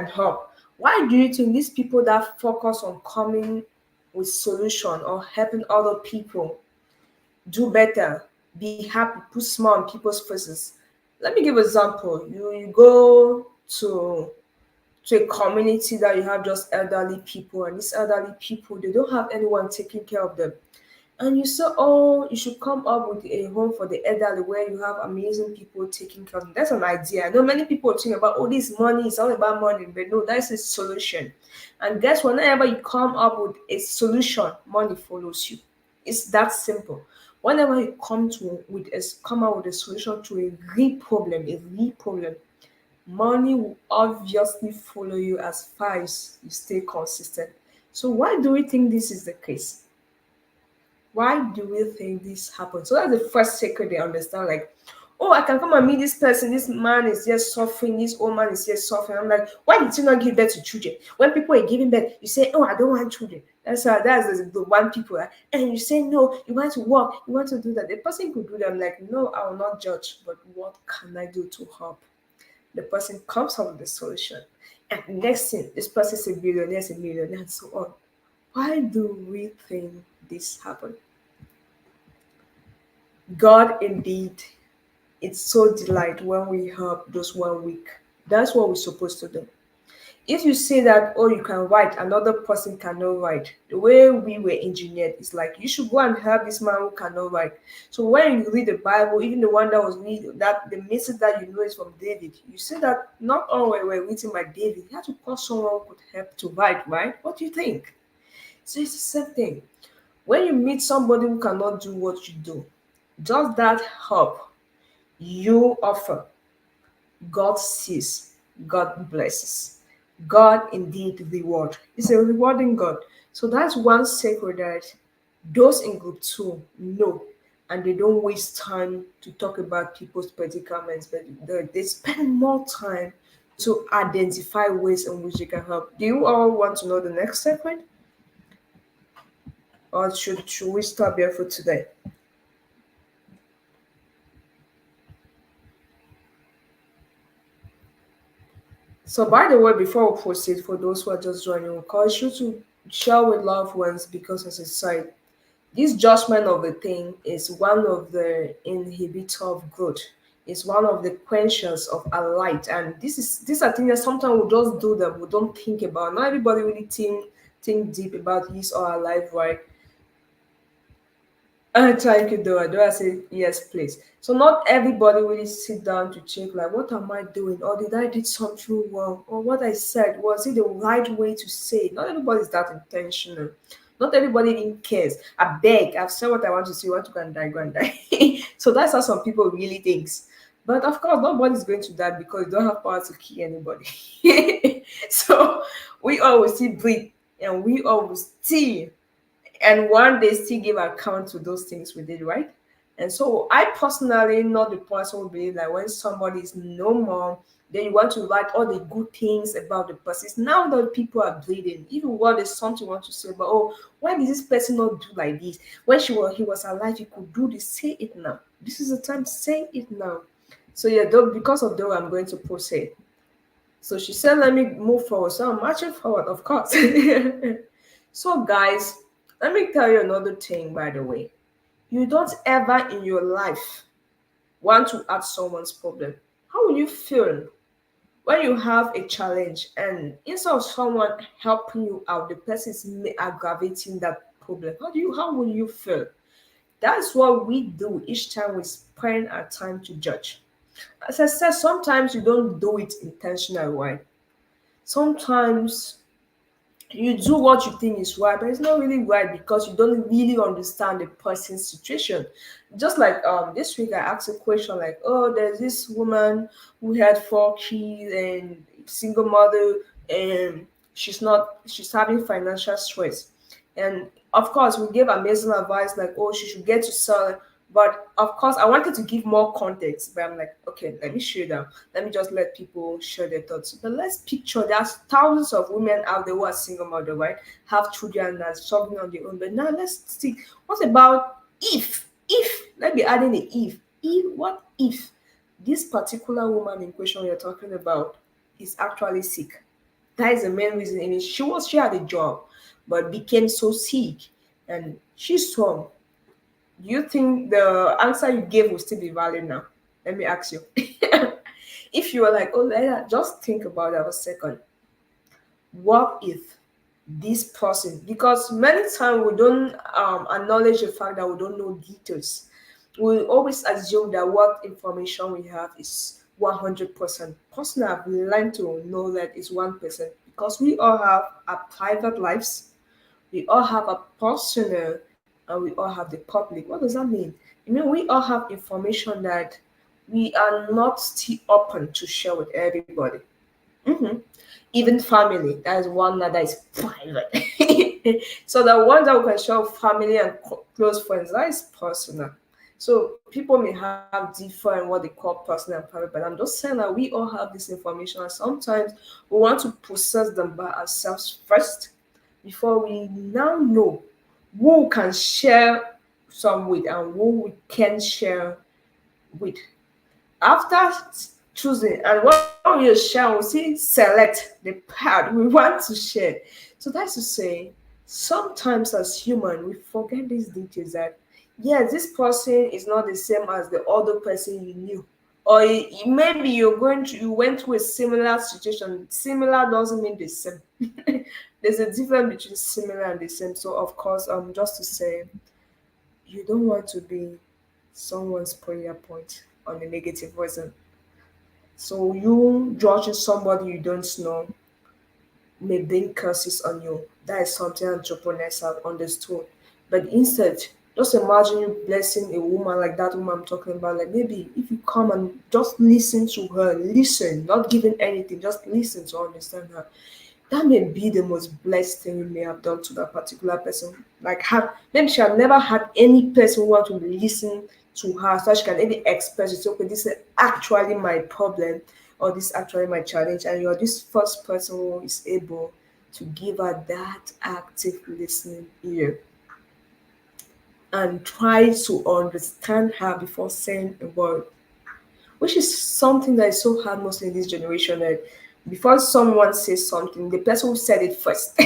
help. Why do you think these people that focus on coming with solution or helping other people do better, be happy, put smile on people's faces? Let me give an example. You go to a community that you have just elderly people, and these elderly people, they don't have anyone taking care of them, and you say, oh, you should come up with a home for the elderly where you have amazing people taking care of them. That's an idea. I know many people think about, oh, this money is all about money, but no, that's a solution. And guess what? Whenever you come up with a solution, money follows you. It's that simple. Whenever you come out with a solution to a real problem, money will obviously follow you as far as you stay consistent. So why do we think this is the case? Why do we think this happens? So that's the first secret they understand. Like, oh, I can come and meet this person. This man is just suffering. This old man is just suffering. I'm like, why did you not give birth to children? When people are giving birth, you say, oh, I don't want children. That's the one people. And you say, no, you want to work. You want to do that. The person could do that. I'm like, no, I will not judge. But what can I do to help? The person comes up with the solution. And next thing, this person is a millionaire, and so on. Why do we think this happened? God indeed, it's so delight when we help those who are weak. That's what we're supposed to do. If you say that, oh, you can write, another person cannot write. The way we were engineered is like you should go and help this man who cannot write. So when you read the Bible, even the one that was read that the message that you know is from David, you see that not all were written by David. He had to call someone who could help to write, right? What do you think? So it's the same thing. When you meet somebody who cannot do what you do, does that help you offer? God sees, God blesses. God indeed reward. It's a rewarding God. So that's one secret that those in group two know, and they don't waste time to talk about people's predicaments, but they spend more time to identify ways in which they can help. Do you all want to know the next secret? Or should we stop here for today? So, by the way, before we proceed, for those who are just joining, we encourage you to share with loved ones because, as I said, this judgment of the thing is one of the inhibitor of growth. It's one of the quenchers of our light, and these are things that sometimes we just do them. We don't think about. Not everybody really think deep about his or her life, right? Thank you, Dora. Dora said, yes, please. So not everybody really sit down to check like what am I doing? Or did I did something wrong? Or what I said, was it the right way to say it? Not everybody is that intentional. Not everybody even cares. I beg, I've said what I want to say, want to go and die, go and die. So that's how some people really thinks. But of course, nobody's going to die because you don't have power to kill anybody. So we always still breathe and we always still and one day still give account to those things we did, right? And so I personally not the person who believe that when somebody is no more, then you want to write all the good things about the person. It's now that people are bleeding. Even what is something you want to say about, oh, why did this person not do like this? When he was alive, he could do this. Say it now. This is the time to say it now. So yeah, though, because of that, I'm going to proceed. So she said, let me move forward. So I'm marching forward, of course. So, guys, let me tell you another thing, by the way. You don't ever in your life want to add someone's problem. How will you feel when you have a challenge and instead of someone helping you out, the person is aggravating that problem? How will you feel? That's what we do each time we spend our time to judge. As I said, sometimes you don't do it intentionally, right? Sometimes you do what you think is right, but it's not really right because you don't really understand the person's situation. Just like this week, I asked a question like, "Oh, there's this woman who had 4 kids and single mother, and she's having financial stress." And of course, we gave amazing advice like, "Oh, she should get to sell." But of course, I wanted to give more context, but I'm like, okay, let me share them. Let me just let people share their thoughts. But let's picture there's thousands of women out there who are single mother, right? Have children and are struggling on their own. But now let's see what about let me add in the what if this particular woman in question you're talking about is actually sick? That is the main reason. I mean, she had a job, but became so sick, and she's home. Do you think the answer you gave will still be valid now? Let me ask you. If you were like, oh, Leila, just think about that for a second. What if this person, because many times we don't acknowledge the fact that we don't know details. We always assume that what information we have is 100%. Personally, I've learned to know that it's 1% because we all have our private lives, we all have a personal, and we all have the public. What does that mean? I mean, we all have information that we are not still open to share with everybody. Mhm. Even family, that is one that is private. So the one that we can share with family and close friends, that is personal. So people may have different what they call personal and private, but I'm just saying that we all have this information, and sometimes we want to process them by ourselves first before we now know who can share some with and who we can share with. After choosing, and when we share, we see select the part we want to share. So that's to say, sometimes as human, we forget these details that yes, this person is not the same as the other person you knew. Or maybe you went through a similar situation. Similar doesn't mean the same. There's a difference between similar and the same. So of course, just to say, you don't want to be someone's prayer point on a negative reason. So you judging somebody you don't know may bring curses on you. That is something entrepreneurs have understood. But instead, just imagine you blessing a woman like that woman I'm talking about. Like maybe if you come and just listen to her, listen, not giving anything, just listen to understand her. That may be the most blessed thing you may have done to that particular person. Like have maybe she had never had any person who want to listen to her so she can maybe express it. Okay, this is actually my problem or this is actually my challenge. And you're this first person who is able to give her that active listening ear and try to understand her before saying a word, which is something that is so hard mostly in this generation that before someone says something, the person who said it first,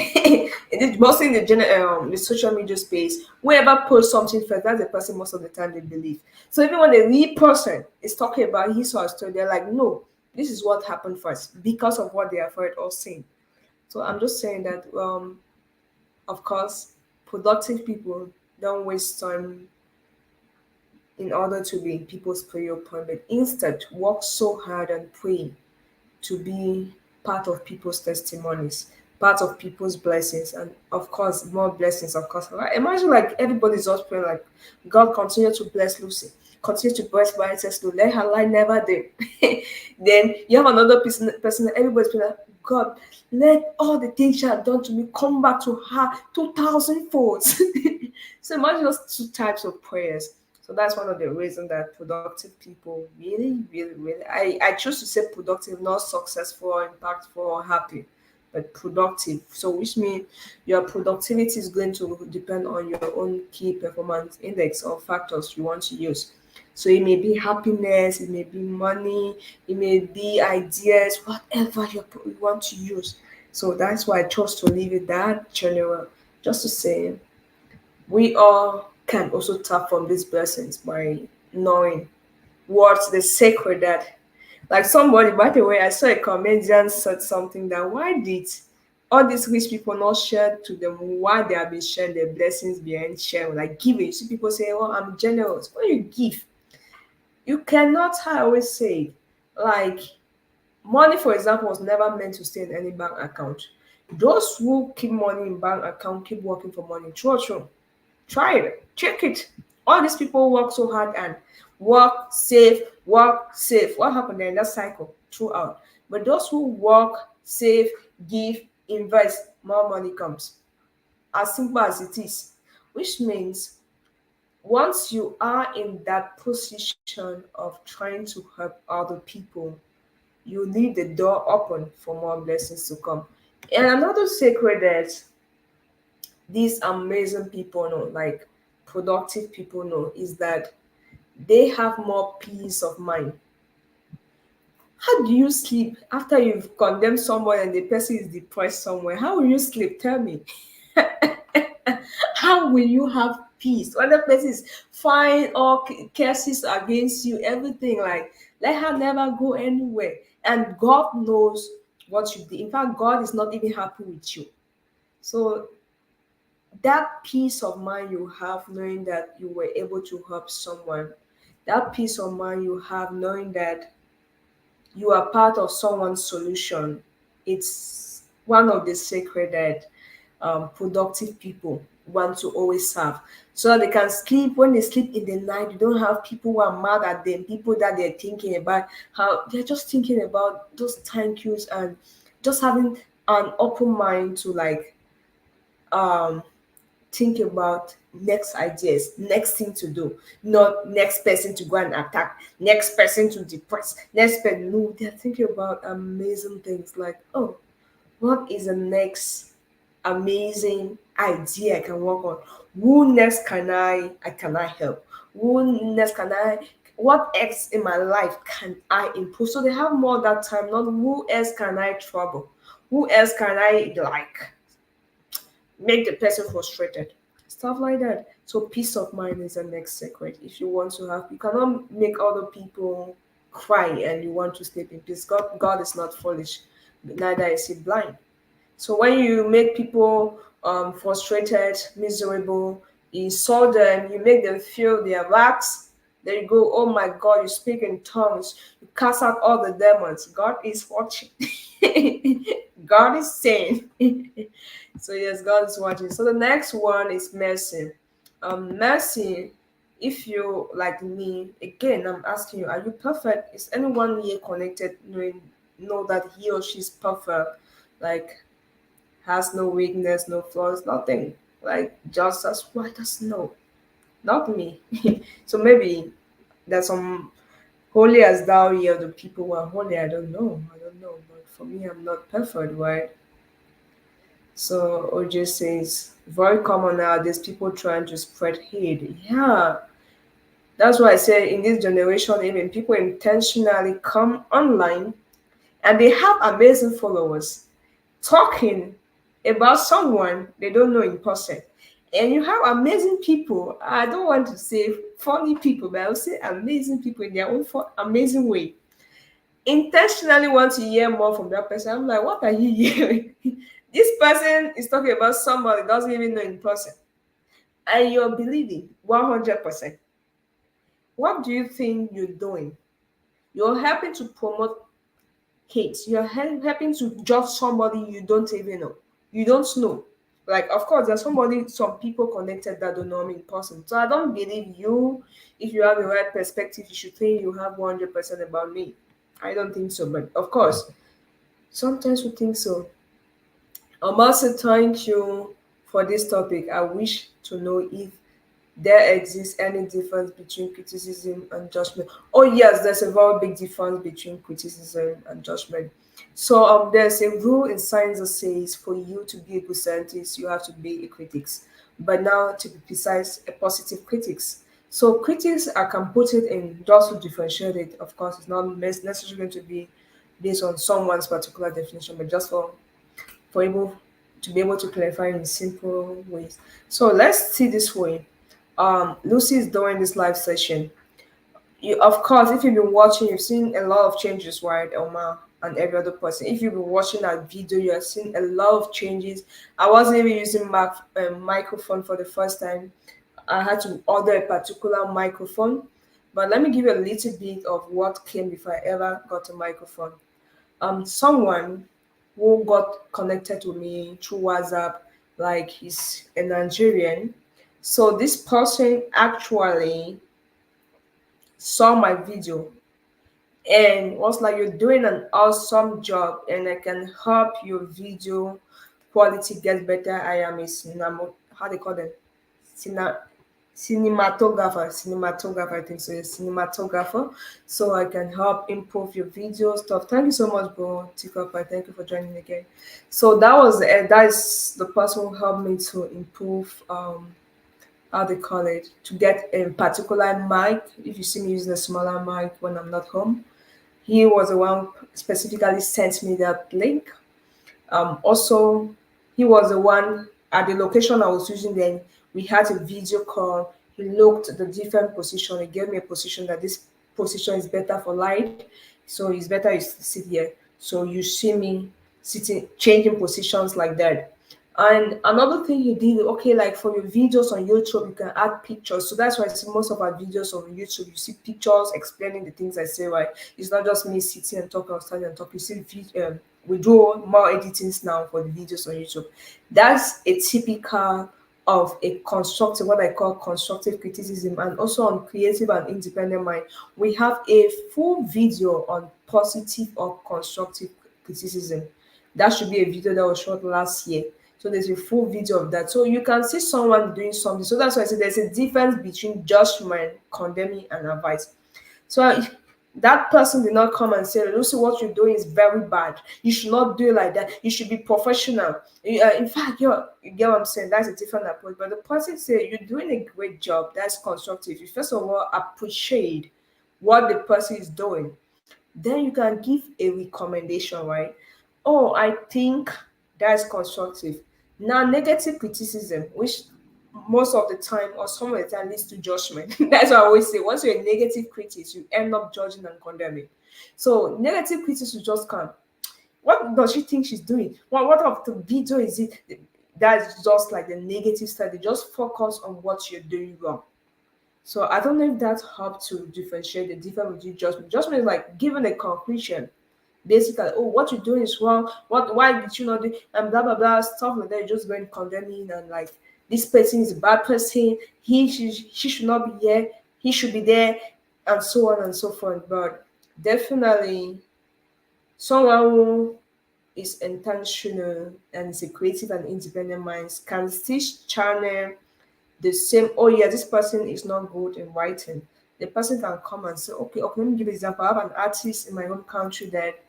mostly in the social media space, whoever posts something first, that's the person most of the time they believe. So even when the real person is talking about his or her story, they're like, no, this is what happened first because of what they have heard or seen. So I'm just saying that, of course, productive people don't waste time in order to be in people's prayer point, but instead work so hard and pray to be part of people's testimonies, part of people's blessings, and of course, more blessings, of course. Like, imagine like everybody's just praying like, God continue to bless Lucy, continue to bless Brian's Lou, let her light never dim. Then you have another person that everybody's praying like, God, let all the things she had done to me come back to her 2,000 folds. So imagine those two types of prayers. So that's one of the reasons that productive people really, I choose to say productive, not successful or impactful or happy, but productive. So which means your productivity is going to depend on your own key performance index or factors you want to use. So it may be happiness, it may be money, it may be ideas, whatever you want to use. So that's why I chose to leave it that general, just to say we all can also tap from these blessings by knowing what's the sacred that, like somebody, by the way, I saw a comedian said something that why did all these rich people not share to them why they have been sharing their blessings behind sharing, like giving. You see people say, oh, I'm generous. When you give, you cannot, I always say, like money, for example, was never meant to stay in any bank account. Those who keep money in bank account keep working for money. True or true? Try it. Check it. All these people work so hard and work, save, work, save. What happened there in that cycle throughout? But those who work, save, give, invest, more money comes. As simple as it is. Which means once you are in that position of trying to help other people, you leave the door open for more blessings to come. And another secret that these amazing people know, like productive people know, is that they have more peace of mind. How do you sleep after you've condemned someone and the person is depressed somewhere? How will you sleep? Tell me. How will you have peace when the person is firing all curses against you, everything? Like, let her never go anywhere. And God knows what you did. In fact, God is not even happy with you. So that peace of mind you have knowing that you were able to help someone, that peace of mind you have knowing that you are part of someone's solution, it's one of the sacred that productive people want to always have. So that they can sleep. When they sleep in the night, you don't have people who are mad at them, people that they're thinking about, how they're just thinking about those thank yous and just having an open mind to like um think about next ideas, next thing to do, not next person to go and attack, next person to depress, next person. No, they're thinking about amazing things like, oh, what is the next amazing idea I can work on? Who next can I help? Who next can I what else in my life can I improve? So they have more that time, not who else can I trouble? Who else can I like make the person frustrated? Stuff like that. So peace of mind is the next secret. If you want to have, you cannot make other people cry and you want to sleep in peace. God is not foolish, neither is he blind. So when you make people frustrated, miserable, you insult them, you make them feel they are wax. There you go. Oh my God, you speak in tongues. You cast out all the demons. God is watching. God is saying. So yes, God is watching. So the next one is mercy. Mercy. If you like me, again, I'm asking you: are you perfect? Is anyone here connected, knowing know that he or she's perfect? Like has no weakness, no flaws, nothing. Like just as white as snow. Not me. So maybe there's some holy as thou here, the people who are holy. I don't know. I don't know. But for me, I'm not perfect, right? So OJ says, very common nowadays, people trying to spread hate. Yeah. That's why I say in this generation, even people intentionally come online and they have amazing followers talking about someone they don't know in person. And you have amazing people. I don't want to say funny people, but I'll say amazing people in their own amazing way. Intentionally want to hear more from that person. I'm like, what are you hearing? This person is talking about somebody doesn't even know in person, and you're believing 100%. What do you think you're doing? You're helping to promote hate. You're helping to judge somebody you don't even know. You don't know. Like, of course, there's some people connected that don't know me in person. So I don't believe you. If you have the right perspective, you should think you have 100% about me. I don't think so. But of course, sometimes we think so. Also, thank you for this topic. I wish to know if there exists any difference between criticism and judgment. Oh yes, there's a very big difference between criticism and judgment. So there's a rule in science that says for you to be a good scientist, you have to be a critic. But now, to be precise, a positive critics. So critics, I can put it in just to differentiate it. Of course, it's not necessarily going to be based on someone's particular definition, but just for able to be able to clarify in simple ways. So let's see this way. Lucy is doing this live session. You, of course, if you've been watching, you've seen a lot of changes, right, Elma and every other person. If you've been watching that video, you have seen a lot of changes. I wasn't even using microphone for the first time. I had to order a particular microphone. But let me give you a little bit of what came before I ever got a microphone. Someone who got connected to me through WhatsApp, like he's a Nigerian. So this person actually saw my video and was like, "You're doing an awesome job, and I can help your video quality get better. I am a cinema, how they call them, Cine- cinematographer. I think so. A cinematographer, so I can help improve your video stuff. Thank you so much, bro. Tikuapa, thank you for joining again. So that is the person who helped me to improve how they call it, to get a particular mic. If you see me using a smaller mic when I'm not home, He was the one specifically sent me that link. Also, he was the one at the location I was using. Then we had a video call. He looked at the different position. He gave me a position that this position is better for light, so it's better you sit here. So you see me sitting, changing positions like that. And another thing you did, okay, like for your videos on YouTube, you can add pictures. So that's why I see most of our videos on YouTube, you see pictures explaining the things I say, right? It's not just me sitting and talking or standing and talking. You see, we do more editings now for the videos on YouTube. That's a typical of a constructive, what I call constructive criticism, and also on creative and independent mind. We have a full video on positive or constructive criticism. That should be a video that was shot last year. So there's a full video of that. So you can see someone doing something. So that's why I say there's a difference between judgment, condemning, and advice. So that person did not come and say, Lucy, what you're doing is very bad. You should not do it like that. You should be professional. In fact, you get what I'm saying? That's a different approach. But the person say, you're doing a great job. That's constructive. You first of all appreciate what the person is doing. Then you can give a recommendation, right? Oh, I think that's constructive. Now, negative criticism, which most of the time or some of the time leads to judgment. That's what I always say. Once you're a negative critic, you end up judging and condemning. So negative critics will just come. What does she think she's doing? What of the video is it? That's just like the negative side. They just focus on what you're doing wrong. So I don't know if that helped to differentiate the difference between judgment. Judgment is like giving a conclusion. Basically, oh, what you're doing is wrong. Why did you not do and blah blah blah stuff like that. You're just going condemning and like this person is a bad person. She should not be here. He should be there, and so on and so forth. But definitely, someone who is intentional and is a creative and independent mind can still channel the same. Oh yeah, this person is not good in writing. The person can come and say, okay, let me give an example. I have an artist in my home country that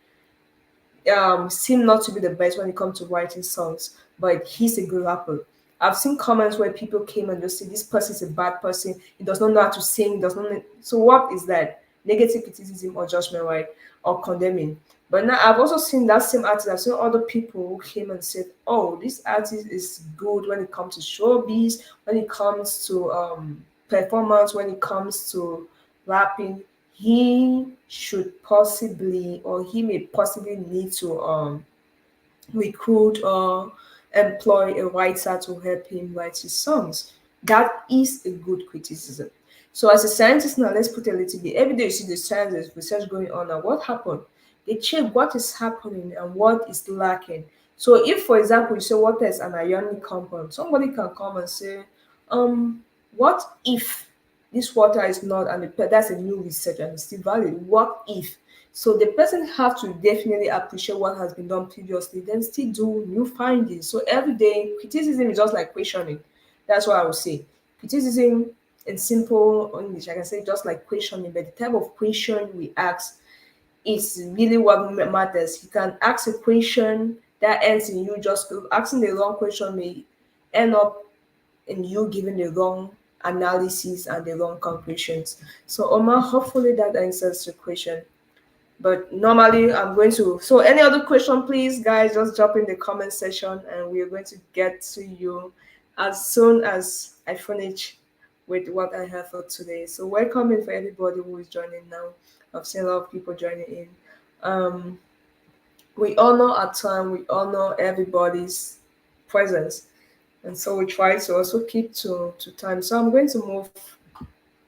seem not to be the best when it comes to writing songs, but he's a good rapper. I've seen comments where people came and just say this person is a bad person. He does not know how to sing. Does not know. So what is that? Negative criticism or judgment, right? Or condemning. But now I've also seen that same artist. I've seen other people who came and said, "Oh, this artist is good when it comes to showbiz, when it comes to performance, when it comes to rapping. He should possibly, or he may possibly need to recruit or employ a writer to help him write his songs." That is a good criticism. So as a scientist now, let's put a little bit. Every day you see the science, there's research going on and what happened. They check what is happening and what is lacking. So if, for example, you say water is an ionic compound, somebody can come and say, what if this water is not, and that's a new research and it's still valid. What if? So the person have to definitely appreciate what has been done previously, then still do new findings. So every day, criticism is just like questioning. That's what I would say. Criticism in simple English, I can say just like questioning, but the type of question we ask is really what matters. You can ask a question that ends in you just asking the wrong question may end up in you giving the wrong analysis and the wrong conclusions. So Omar, hopefully that answers your question. But normally I'm going to, so any other question, please guys, just drop in the comment section and we are going to get to you as soon as I finish with what I have for today. So welcome in for everybody who is joining now. I've seen a lot of people joining in. Um, we honor our time, we honor everybody's presence. And so we try to also keep to time. So I'm going to move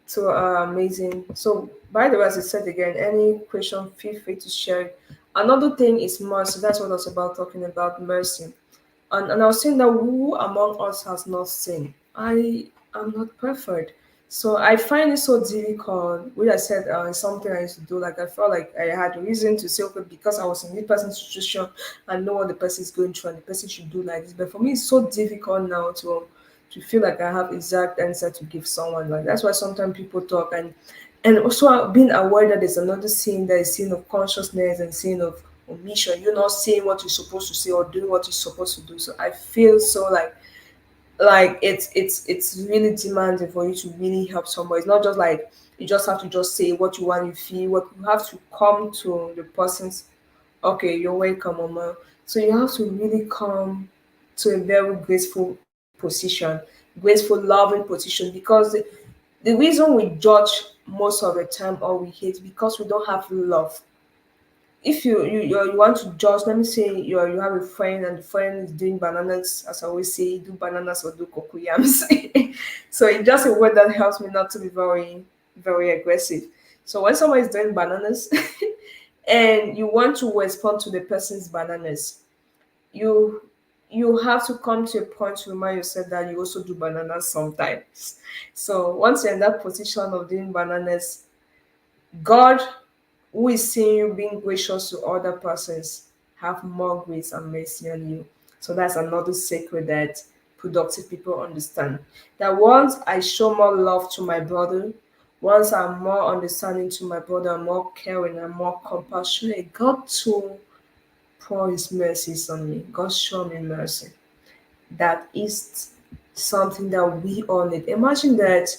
to amazing. So by the way, as I said again, any question, feel free to share it. Another thing is mercy. That's what I was about talking about mercy. And I was saying that who among us has not sinned? I am not perfect. So I find it so difficult. Which I said something I used to do. Like I felt like I had reason to say, okay, because I was in this person's situation, I know what the person is going through, and the person should do like this. But for me, it's so difficult now to feel like I have exact answer to give someone. Like that's why sometimes people talk and also being aware that there's another scene that is scene of consciousness and scene of omission. You're not saying what you're supposed to say or doing what you're supposed to do. So I feel so like it's really demanding for you to really help someone. It's not just like You just have to just say what you want, you feel, what you have to come to the person's, okay, you're welcome, mama. So you have to really come to a very graceful position, graceful, loving position, because the reason we judge most of the time or we hate because we don't have love. If you want to judge, let me say you have a friend and the friend is doing bananas, as I always say, do bananas or do cocoyams. So it's just a word that helps me not to be very aggressive. So when someone is doing bananas and you want to respond to the person's bananas, you you have to come to a point to remind yourself that you also do bananas sometimes. So once you're in that position of doing bananas, God, who is seeing you being gracious to other persons, have more grace and mercy on you. So that's another secret that productive people understand. That once I show more love to my brother, once I'm more understanding to my brother, I'm more caring, I'm more compassionate, God too pour his mercies on me. God show me mercy. That is something that we all need. Imagine that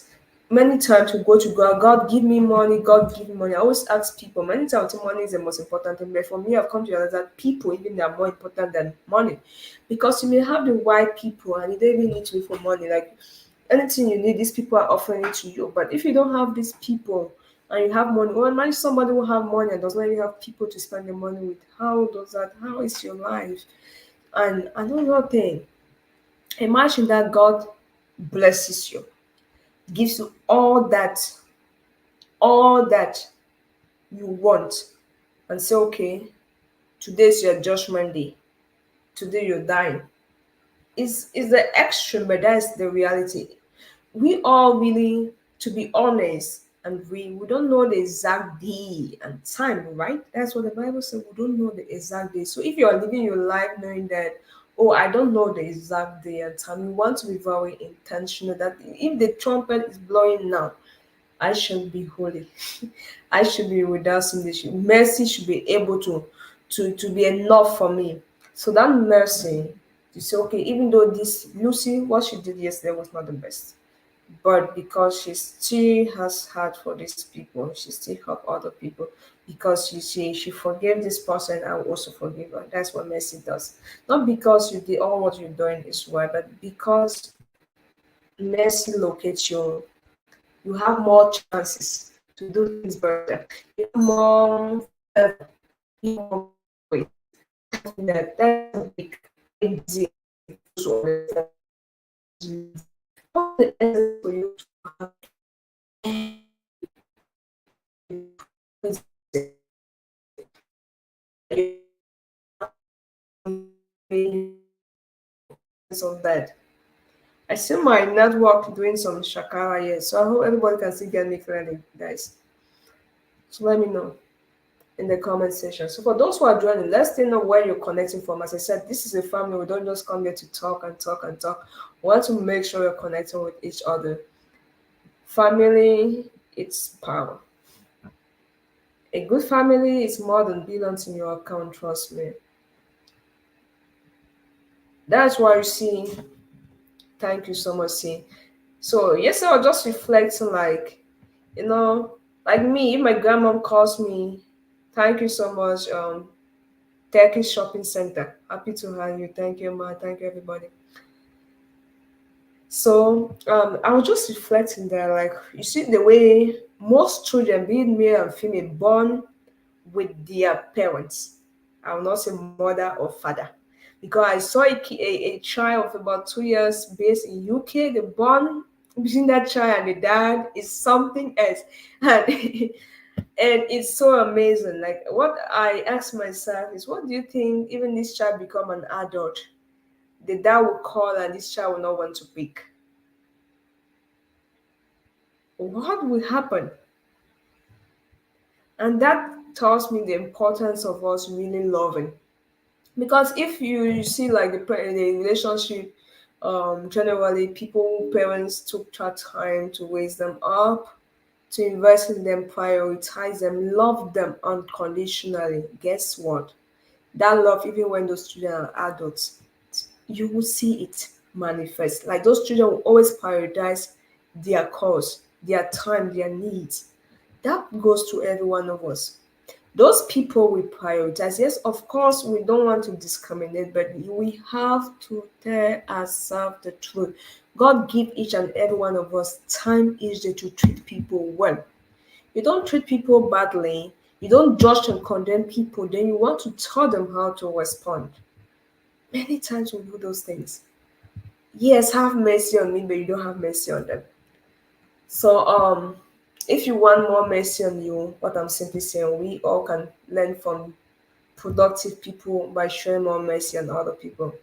many times we go to God, God give me money, God give me money. I always ask people, many times money is the most important thing, but for me, I've come to realize that people even they are more important than money. Because you may have the right people and you don't even need to be for money. Like anything you need, these people are offering it to you. But if you don't have these people and you have money, well, imagine somebody who have money and does not even have people to spend the money with. How does that? How is your life? And another thing, imagine that God blesses you, gives you all that you want, and say, okay, today's your judgment day. Today you're dying. Is the extreme, but that's the reality. We all really, to be honest, and we don't know the exact day and time, right? That's what the Bible said. We don't know the exact day. So if you are living your life knowing that, oh, I don't know the exact day and time, you want to be very intentional that if the trumpet is blowing now, I should be holy. I should be without sin. Mercy should be able to be enough for me. So that mercy, you say, okay, even though this Lucy, what she did yesterday was not the best, but because she still has heart for these people, she still help other people. Because she forgave this person, I will also forgive her. That's what mercy does. Not because you did all what you're doing is right, but because mercy locates you, you have more chances to do things better. You have more favor. You have more grace. That's a big deal. So, all the essence for you to of that. I see my network doing some shakara here, so I hope everybody can still get me clearly, guys. So let me know in the comment section. So for those who are joining, let's still know where you're connecting from. As I said, this is a family. We don't just come here to talk and talk and talk. We want to make sure you're connecting with each other. Family, it's power. A good family is more than billions in your account, trust me. That's why you see, thank you so much, see. So yesterday I was just reflecting, like, you know, like me, if my grandmom calls me, thank you so much, Turkish Shopping Center. Happy to have you. Thank you, ma. Thank you, everybody. So I was just reflecting there, like, you see the way most children, being male and female, born with their parents. I will not say mother or father. Because I saw a child of about 2 years based in UK, the bond between that child and the dad is something else. And and it's so amazing. Like what I ask myself is, what do you think even this child become an adult? The dad will call and this child will not want to pick. What will happen? And that tells me the importance of us really loving. Because if you see like the relationship, generally people parents took that time to raise them up, to invest in them, prioritize them, love them unconditionally. Guess what? That love, even when those children are adults, you will see it manifest. Like those children will always prioritize their cause. their time, their needs. That goes to every one of us. Those people we prioritize. Yes, of course, we don't want to discriminate, but we have to tell ourselves the truth. God give each and every one of us time each day to treat people well. You don't treat people badly, you don't judge and condemn people, then you want to tell them how to respond. Many times we do those things. Yes, have mercy on me, but you don't have mercy on them. So if you want more mercy on you, what I'm simply saying, we all can learn from productive people by showing more mercy on other people.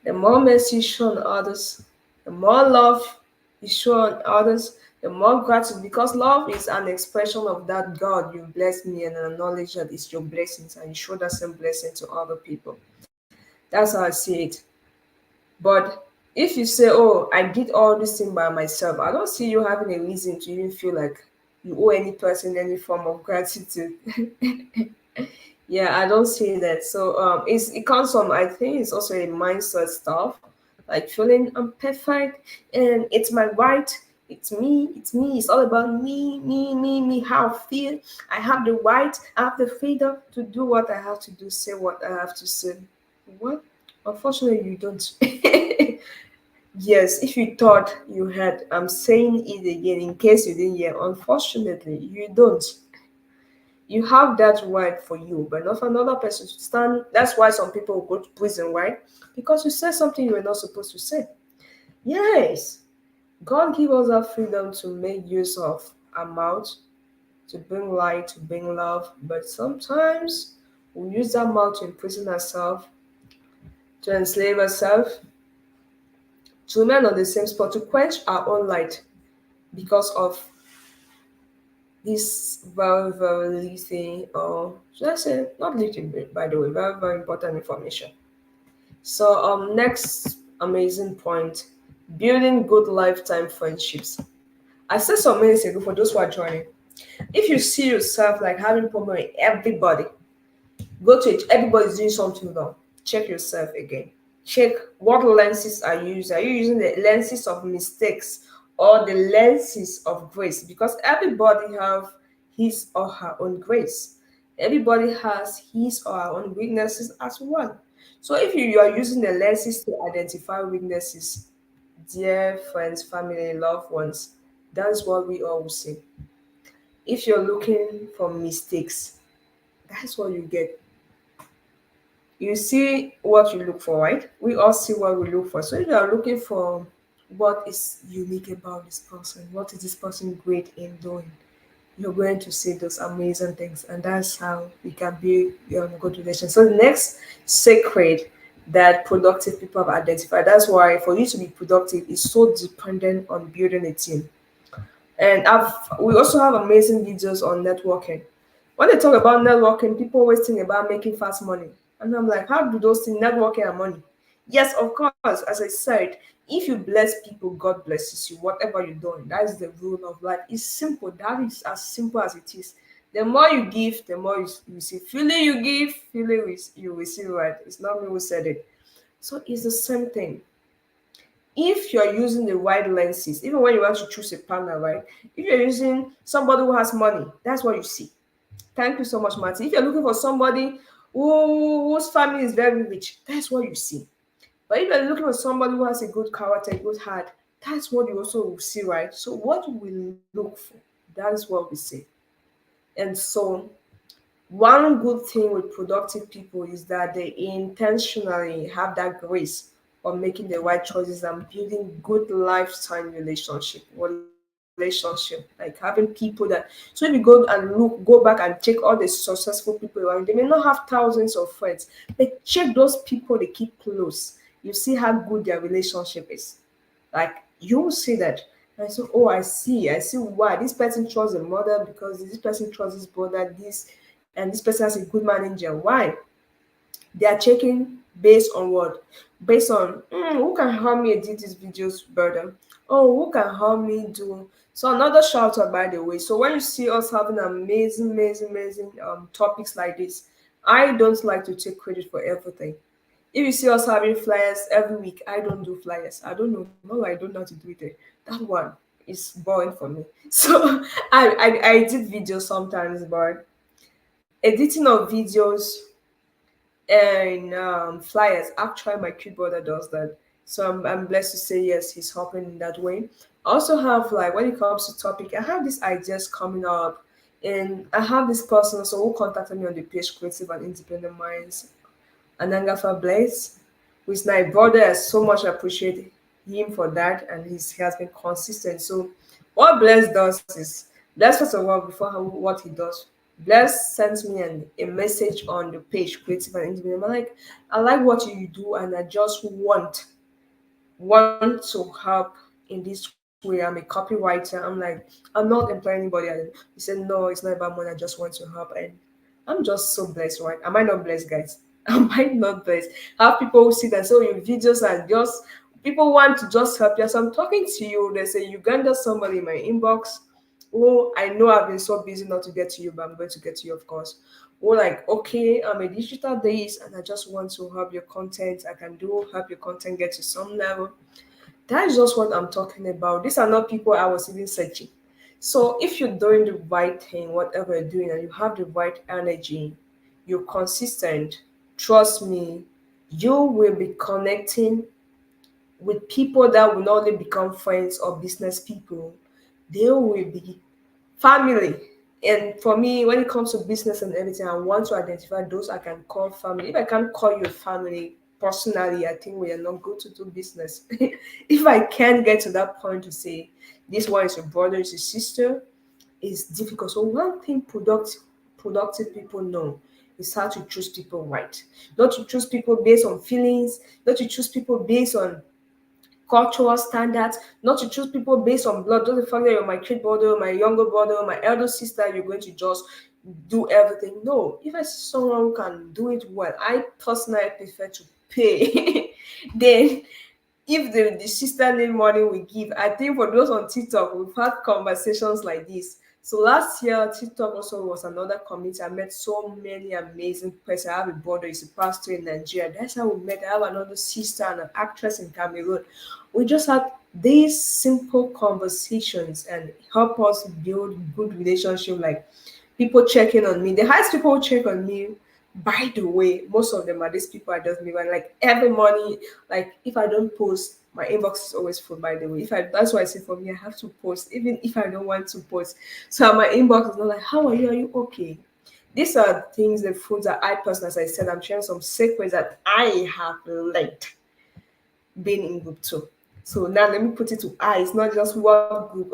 The more mercy you show on others, the more love you show on others, the more gratitude, because love is an expression of that God, you bless me and acknowledge that it's your blessings and you show that same blessing to other people. That's how I see it. But if you say, oh, I did all this thing by myself, I don't see you having a reason to even feel like you owe any person any form of gratitude. Yeah, I don't see that. So it comes from, I think it's also a mindset stuff, like feeling I'm perfect and it's my right. It's me. It's all about me. How I feel. I have the right. I have the freedom to do what I have to do, say what I have to say. What? Unfortunately, you don't. Yes, if you thought you had, I'm saying it again in case you didn't hear. Unfortunately, you don't. You have that right for you, but not for another person to stand. That's why some people go to prison, right? Because you said something you were not supposed to say. Yes, God give us that freedom to make use of our mouth, to bring light, to bring love. But sometimes we use that mouth to imprison ourselves, to enslave ourselves, to remain on the same spot, to quench our own light because of this very little, or should I say, not little bit, by the way, very important information. So, next amazing point, building good lifetime friendships. I said some minutes ago for those who are joining. If you see yourself like having problem with everybody, go to it. Everybody's doing something wrong. Check yourself again. Check what lenses are you using. Are you using the lenses of mistakes or the lenses of grace? Because everybody have his or her own grace. Everybody has his or her own weaknesses as well. So if you are using the lenses to identify weaknesses, dear friends, family, loved ones, that's what we all will say. If you're looking for mistakes, that's what you get. You see what you look for, right? We all see what we look for. So if you are looking for what is unique about this person, what is this person great in doing, you're going to see those amazing things, and that's how we can build good relations. So the next secret that productive people have identified. That's why for you to be productive is so dependent on building a team. And we also have amazing videos on networking. When they talk about networking, people always think about making fast money. And I'm like, how do those things networking and money? Yes, of course, as I said, if you bless people, God blesses you, whatever you're doing. That is the rule of life. It's simple. That is as simple as it is. The more you give, the more you receive. Feeling you give, you receive, right? It's not me who said it. So it's the same thing. If you're using the right lenses, even when you want to choose a partner, right? If you're using somebody who has money, that's what you see. Thank you so much, Martin. If you're looking for somebody whose family is very rich, that's what you see. But if you're looking for somebody who has a good character, a good heart, that's what you also will see, right? So what we look for, that is what we see. And so one good thing with productive people is that they intentionally have that grace of making the right choices and building good lifetime relationship, like having people that, so if you go and go back and check all the successful people around, they may not have thousands of friends, but check those people they keep close. You see how good their relationship is. Like you will see that. And so, oh, I see why this person trusts the mother because this person trusts his brother, this and this person has a good manager. Why? They are checking based on what? Based on who can help me edit these videos better? Oh, who can help me do? So another shout out by the way. So when you see us having amazing topics like this, I don't like to take credit for everything. If you see us having flyers every week, I don't do flyers. I don't know. No, I don't know how to do it. That one. It's boring for me. So I did videos sometimes, but editing of videos and flyers. Actually, my cute brother does that. So I'm blessed to say yes, he's helping in that way. I also have like when it comes to topic, I have these ideas coming up, and I have this person also who contacted me on the page Creative and Independent Minds, Anangafa Blaze, who's my brother. I so much appreciate him for that, and he has been consistent. So, what Bless does is, Bless first of all, before what he does, Bless sends me a message on the page, Creative and Independent. I'm like, I like what you do, and I just want to help in this way. I'm a copywriter. I'm like, I'm not employing anybody. He said, no, it's not about money. I just want to help. And I'm just so blessed, right? Am I not blessed, guys? Am I not blessed? Have people who sit and say, oh, your videos are just, people want to just help you. So I'm talking to you. There's a Uganda somebody in my inbox. Oh, I know I've been so busy not to get to you, but I'm going to get to you, of course. Or like, okay, I'm a digital days and I just want to help your content. I can do help your content get to some level. That is just what I'm talking about. These are not people I was even searching. So if you're doing the right thing, whatever you're doing, and you have the right energy, you're consistent, trust me, you will be connecting with people that will not only become friends or business people, they will be family. And for me, when it comes to business and everything, I want to identify those I can call family. If I can't call you family personally, I think we are not good to do business. If I can't get to that point to say this one is your brother, is your sister, it's difficult. So one thing productive people know is how to choose people right. Not to choose people based on feelings, not to choose people based on cultural standards, not to choose people based on blood. Just the fact that you're my kid brother, my younger brother, my elder sister, you're going to just do everything. No, if I see someone who can do it well, I personally prefer to pay. Then if the sisterly money we give, I think for those on TikTok, we've had conversations like this. So last year, TikTok also was another community. I met so many amazing persons. I have a brother, he's a pastor in Nigeria. That's how we met. I have another sister and an actress in Cameroon. We just had these simple conversations and help us build good relationship. Like people checking on me. The highest people who check on me, by the way, most of them are these people I just meet. And like every morning, like if I don't post, my inbox is always full. By the way, if I that's why I say for me, I have to post, even if I don't want to post. So my inbox is not like, "How are you? Are you okay?" These are things, the foods that I personally, as I said, I'm sharing some secrets that I have learned being in group two. So now let me put it to I. It's not just what group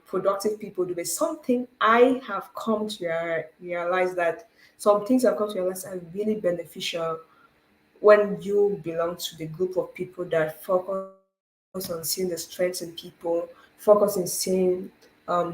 productive people do, but something I have come to realize that some things I've come to realize are really beneficial when you belong to the group of people that focus on seeing the strengths in people, focus on seeing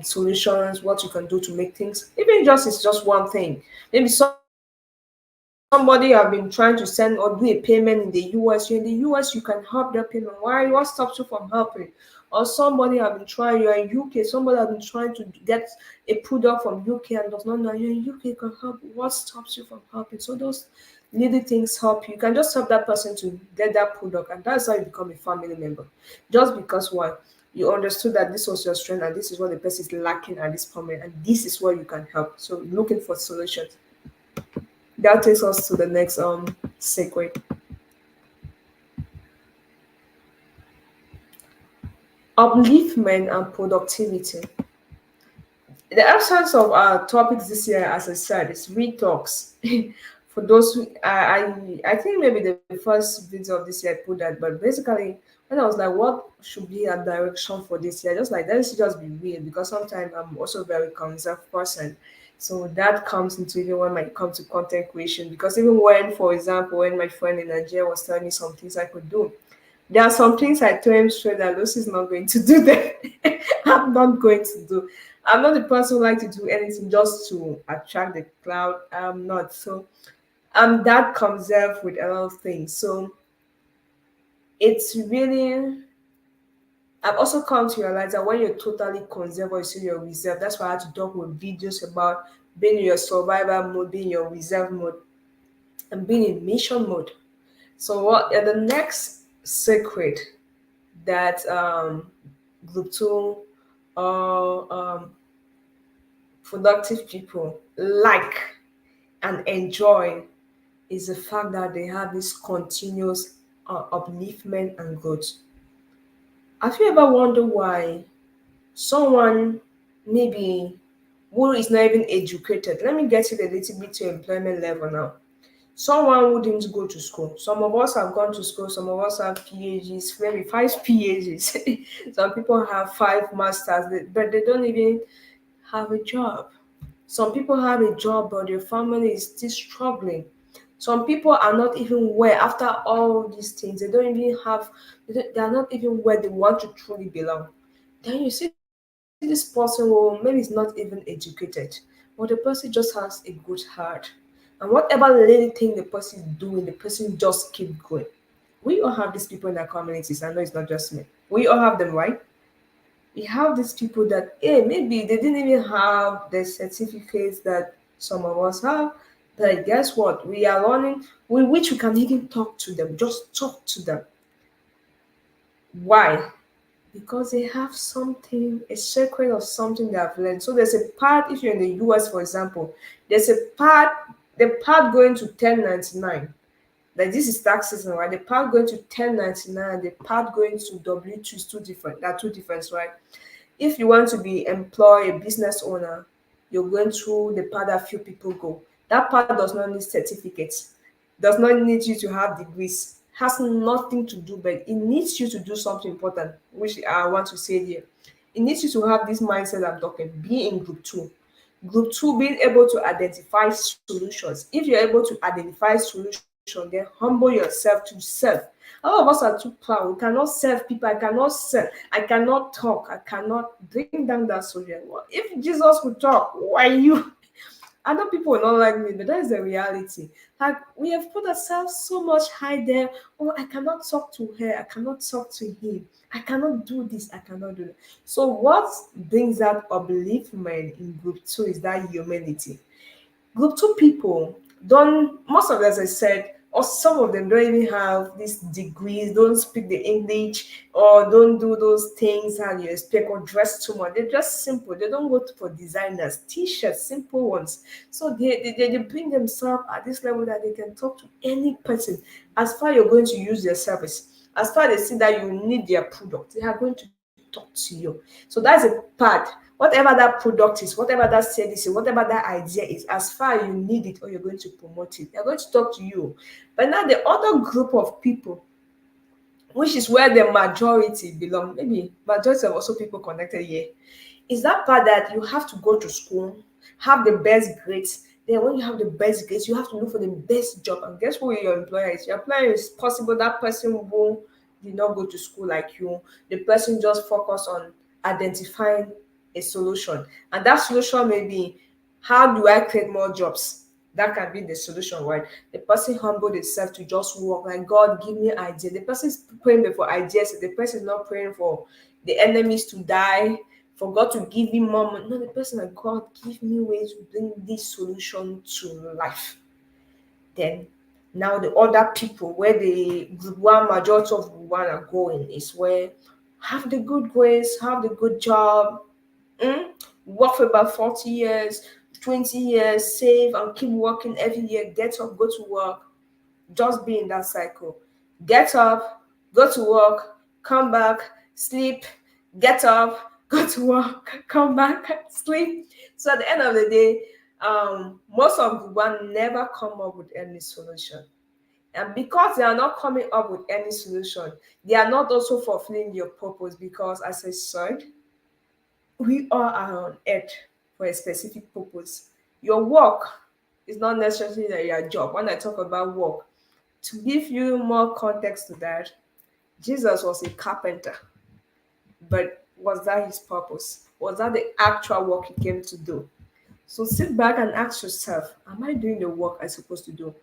solutions, what you can do to make things. Even just it's just one thing. Maybe somebody have been trying to send or do a payment in the US. You're in the US, you can help that payment. Why? What stops you from helping? Or somebody have been trying. You're in UK. Somebody have been trying to get a product from UK and does not know you're in UK. You can help. What stops you from helping? So those little things help you. You can just help that person to get that product, and that's how you become a family member. Just because why? You understood that this was your strength and this is what the person is lacking at this moment, and this is where you can help. So looking for solutions. That takes us to the next segue. Upliftment and productivity. The absence of our topics this year, as I said, is talks. For those who, I think maybe the first video of this year I put that, but basically, when I was like, what should be a direction for this year? Just like that should just be real because sometimes I'm also a very conservative person. So that comes into even when it comes to content creation. Because even when, for example, when my friend in Nigeria was telling me some things I could do, there are some things I told him straight that Lucy's not going to do them. I'm not going to do. I'm not the person who like to do anything just to attract the crowd. I'm not. So I'm that conserved with a lot of things. So it's really I've also come to realize that when you're totally conserved or you see your reserve, that's why I had to talk with videos about being in your survival mode, being in your reserve mode, and being in mission mode. So what the next secret that group two or productive people like and enjoy is the fact that they have this continuous upliftment and growth. Have you ever wondered why someone maybe who is not even educated, let me get it a little bit to employment level now. Someone who didn't go to school. Some of us have gone to school, some of us have PhDs, maybe five PhDs. Some people have five masters, but they don't even have a job. Some people have a job, but their family is still struggling. Some people are not even where, after all these things, they don't even have, they are not even where they want to truly belong. Then you see this person who maybe is not even educated, but the person just has a good heart. And whatever little thing the person is doing, the person just keep going. We all have these people in our communities. I know it's not just me. We all have them, right? We have these people that, hey, maybe they didn't even have the certificates that some of us have. But guess what? We are learning, we which we can even talk to them, just talk to them. Why? Because they have something, a secret of something they have learned. So there's a part, if you're in the US, for example, there's a part, the part going to 1099. Like this is tax season, right? The part going to 1099, the part going to W2 is two different. There are two different, right? If you want to be employed, a business owner, you're going through the part that few people go. That part does not need certificates, does not need you to have degrees, has nothing to do, but it needs you to do something important, which I want to say here. It needs you to have this mindset I'm talking, be in group two. Group two, being able to identify solutions. If you're able to identify solutions, then humble yourself to serve. All of us are too proud. We cannot serve people. I cannot serve. I cannot talk. I cannot bring down that soldier. Well, if Jesus could talk, why you? Other people will not like me, but that is the reality. Like we have put ourselves so much high there. Oh, I cannot talk to her. I cannot talk to him. I cannot do this. I cannot do that. So what brings that upliftment in group two is that humility. Group two people don't, most of them, as I said, or some of them don't even have these degrees, don't speak the English, or don't do those things how you expect, or dress too much. They're just simple. They don't go for designers, t-shirts, simple ones. So they bring themselves at this level that they can talk to any person. As far you're going to use their service, as far as they see that you need their product, they are going to talk to you. So that's a part. Whatever that product is, whatever that service is, whatever that idea is, as far you need it or you're going to promote it, they're going to talk to you. But now the other group of people, which is where the majority belong, maybe majority of also people connected here, is that part that you have to go to school, have the best grades. Then when you have the best grades, you have to look for the best job. And guess who your employer is? Your employer is possible that person who did not go to school like you. The person just focus on identifying a solution. And that solution may be, how do I create more jobs? That can be the solution, right? The person humbled itself to just work, like, God, give me idea. The person is praying for ideas. The person is not praying for the enemies to die, for God to give him more money. No, the person like, God, give me ways to bring this solution to life. Then now the other people where the group one, majority of group one are going is where have the good grades, have the good job, work for about 40 years, 20 years, save and keep working every year, get up, go to work, just be in that cycle. Get up, go to work, come back, sleep, get up, go to work, come back, sleep. So at the end of the day, most of the one never come up with any solution. And because they are not coming up with any solution, they are not also fulfilling your purpose because, as I said, we all are on earth for a specific purpose. Your work is not necessarily your job. When I talk about work, to give you more context to that, Jesus was a carpenter, but was that his purpose? Was that the actual work he came to do? So sit back and ask yourself, am I doing the work I'm supposed to do?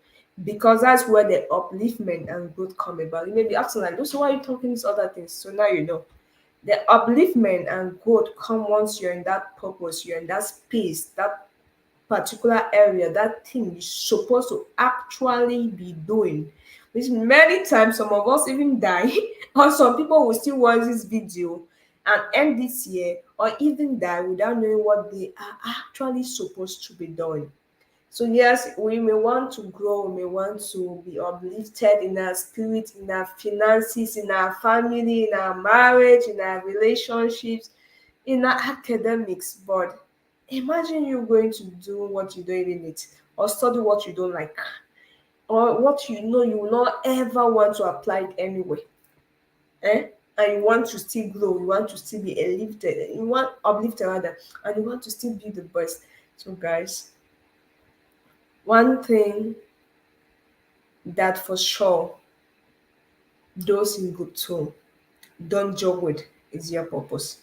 Because that's where the upliftment and growth come about. You may be asking like, so why are you talking these other things? So now you know. The upliftment and growth come once you're in that purpose, you're in that space, that particular area, that thing you're supposed to actually be doing. Which many times some of us even die, or some people will still watch this video and end this year or even die without knowing what they are actually supposed to be doing. So yes, we may want to grow, we may want to be uplifted in our spirit, in our finances, in our family, in our marriage, in our relationships, in our academics. But imagine you going to do what you don't even need, or study what you don't like, or what you know you will not ever want to apply it anyway. Eh? And you want to still grow, you want to still be uplifted, you want uplifted rather, and you want to still be the best. So guys, one thing that for sure those in group two don't joke with is your purpose.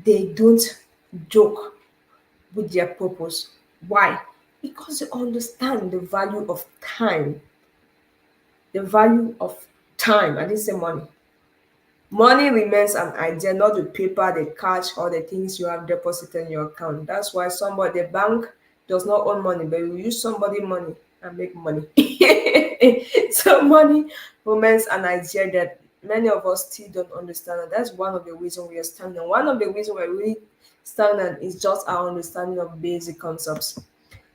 They don't joke with their purpose. Why? Because they understand the value of time. The value of time. I didn't say money. Money remains an idea, not the paper, the cash, or the things you have deposited in your account. That's why somebody, the bank does not own money, but you use somebody money and make money. So money remains an idea that many of us still don't understand. And that's one of the reasons we are stagnant. One of the reasons we're really stagnant is just our understanding of basic concepts.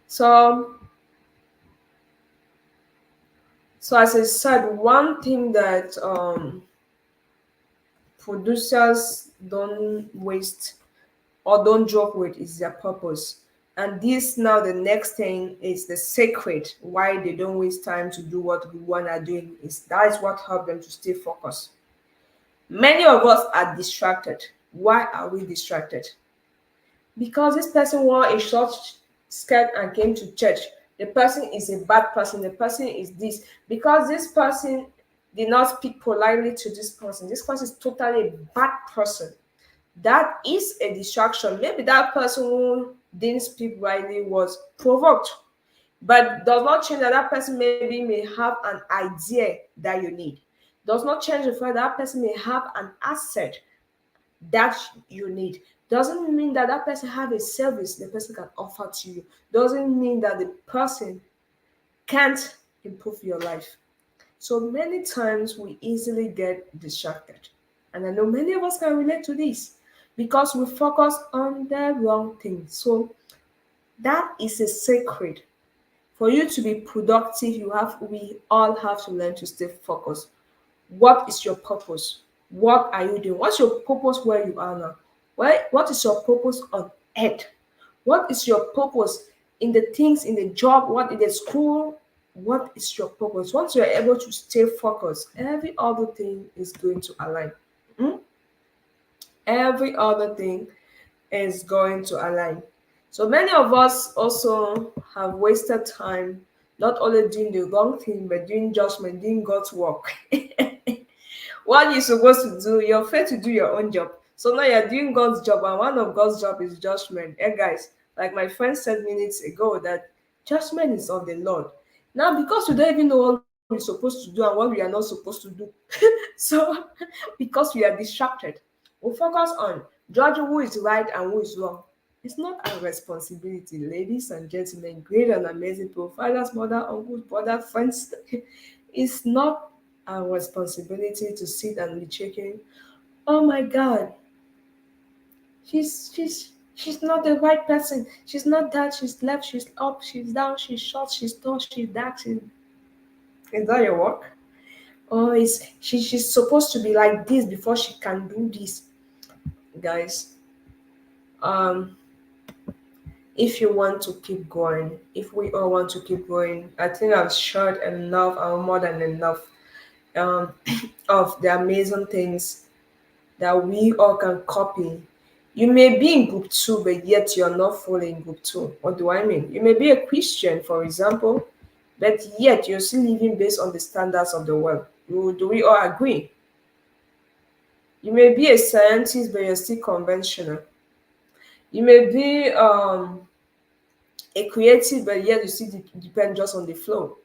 So, so as I said, one thing that producers don't waste or don't joke with is their purpose. And this now the next thing is the secret why they don't waste time to do what we want are doing is that is what helps them to stay focused. Many of us are distracted. Why are we distracted? Because this person wore a short skirt and came to church. The person is a bad person. The person is this. Because this person did not speak politely to this person. This person is totally a bad person. That is a distraction. Maybe that person who didn't speak rightly was provoked, but does not change that that person maybe may have an idea that you need. Does not change the fact that person may have an asset that you need. Doesn't mean that that person have a service the person can offer to you. Doesn't mean that the person can't improve your life. So many times we easily get distracted. And I know many of us can relate to this because we focus on the wrong thing. So that is a secret. For you to be productive, we all have to learn to stay focused. What is your purpose? What are you doing? What's your purpose where you are now? What is your purpose on earth? What is your purpose in the things in the job? What in the school? What is your purpose? Once you're able to stay focused, every other thing is going to align. Hmm? Every other thing is going to align. So many of us also have wasted time not only doing the wrong thing, but doing judgment, doing God's work. What you're supposed to do, you're fair to do your own job. So now you're doing God's job, and one of God's job is judgment. Hey guys, like my friend said minutes ago, that judgment is of the Lord. Now, because we don't even know what we're supposed to do and what we are not supposed to do, so because we are distracted, we focus on judging who is right and who is wrong. It's not our responsibility, ladies and gentlemen, great and amazing providers, mother, uncles, brother, friends. It's not our responsibility to sit and be checking. Oh my God, she's not the right person. She's not that. She's left. She's up. She's down. She's short. She's tall. She's dark. Is that your work? Or is she's supposed to be like this before she can do this, guys? Um, if you want to keep going, if we all want to keep going, I think I've shared enough and more than enough um, of the amazing things that we all can copy. You may be in group two, but yet you're not fully in group two. What do I mean? You may be a Christian, for example, but yet you're still living based on the standards of the world. Do we all agree? You may be a scientist, but you're still conventional. You may be a creative, but yet you still depend just on the flow.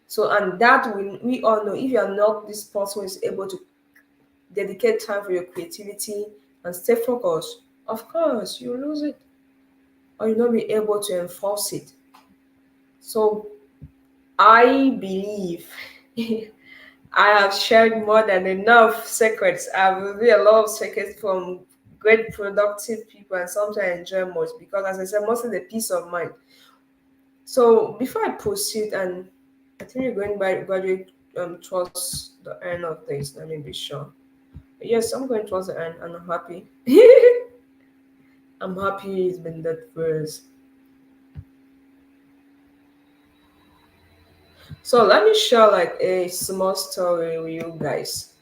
So, and that we all know if you are not this person who is able to dedicate time for your creativity and stay focused, of course, you lose it or you'll not be able to enforce it. So, I believe I have shared more than enough secrets. I've revealed a lot of secrets from great productive people, and sometimes I enjoy most because, as I said, mostly the peace of mind. So before I proceed, and I think you're going by graduate towards the end of this. Let me be sure. Yes, I'm going towards the end, and I'm happy. I'm happy it's been that first. So let me share like a small story with you guys.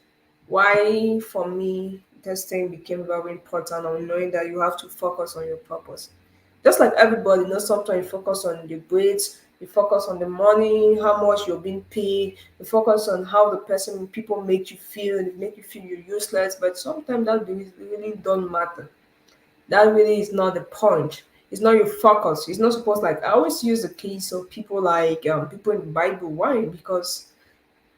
Why for me this thing became very important on knowing that you have to focus on your purpose. Just like everybody knows, sometimes you focus on the grades, you focus on the money, how much you're being paid, you focus on how the person people make you feel, and make you feel you're useless. But sometimes that really don't matter. That really is not the point. It's not your focus. It's not supposed, like I always use the case of people like people in the Bible. Why? Because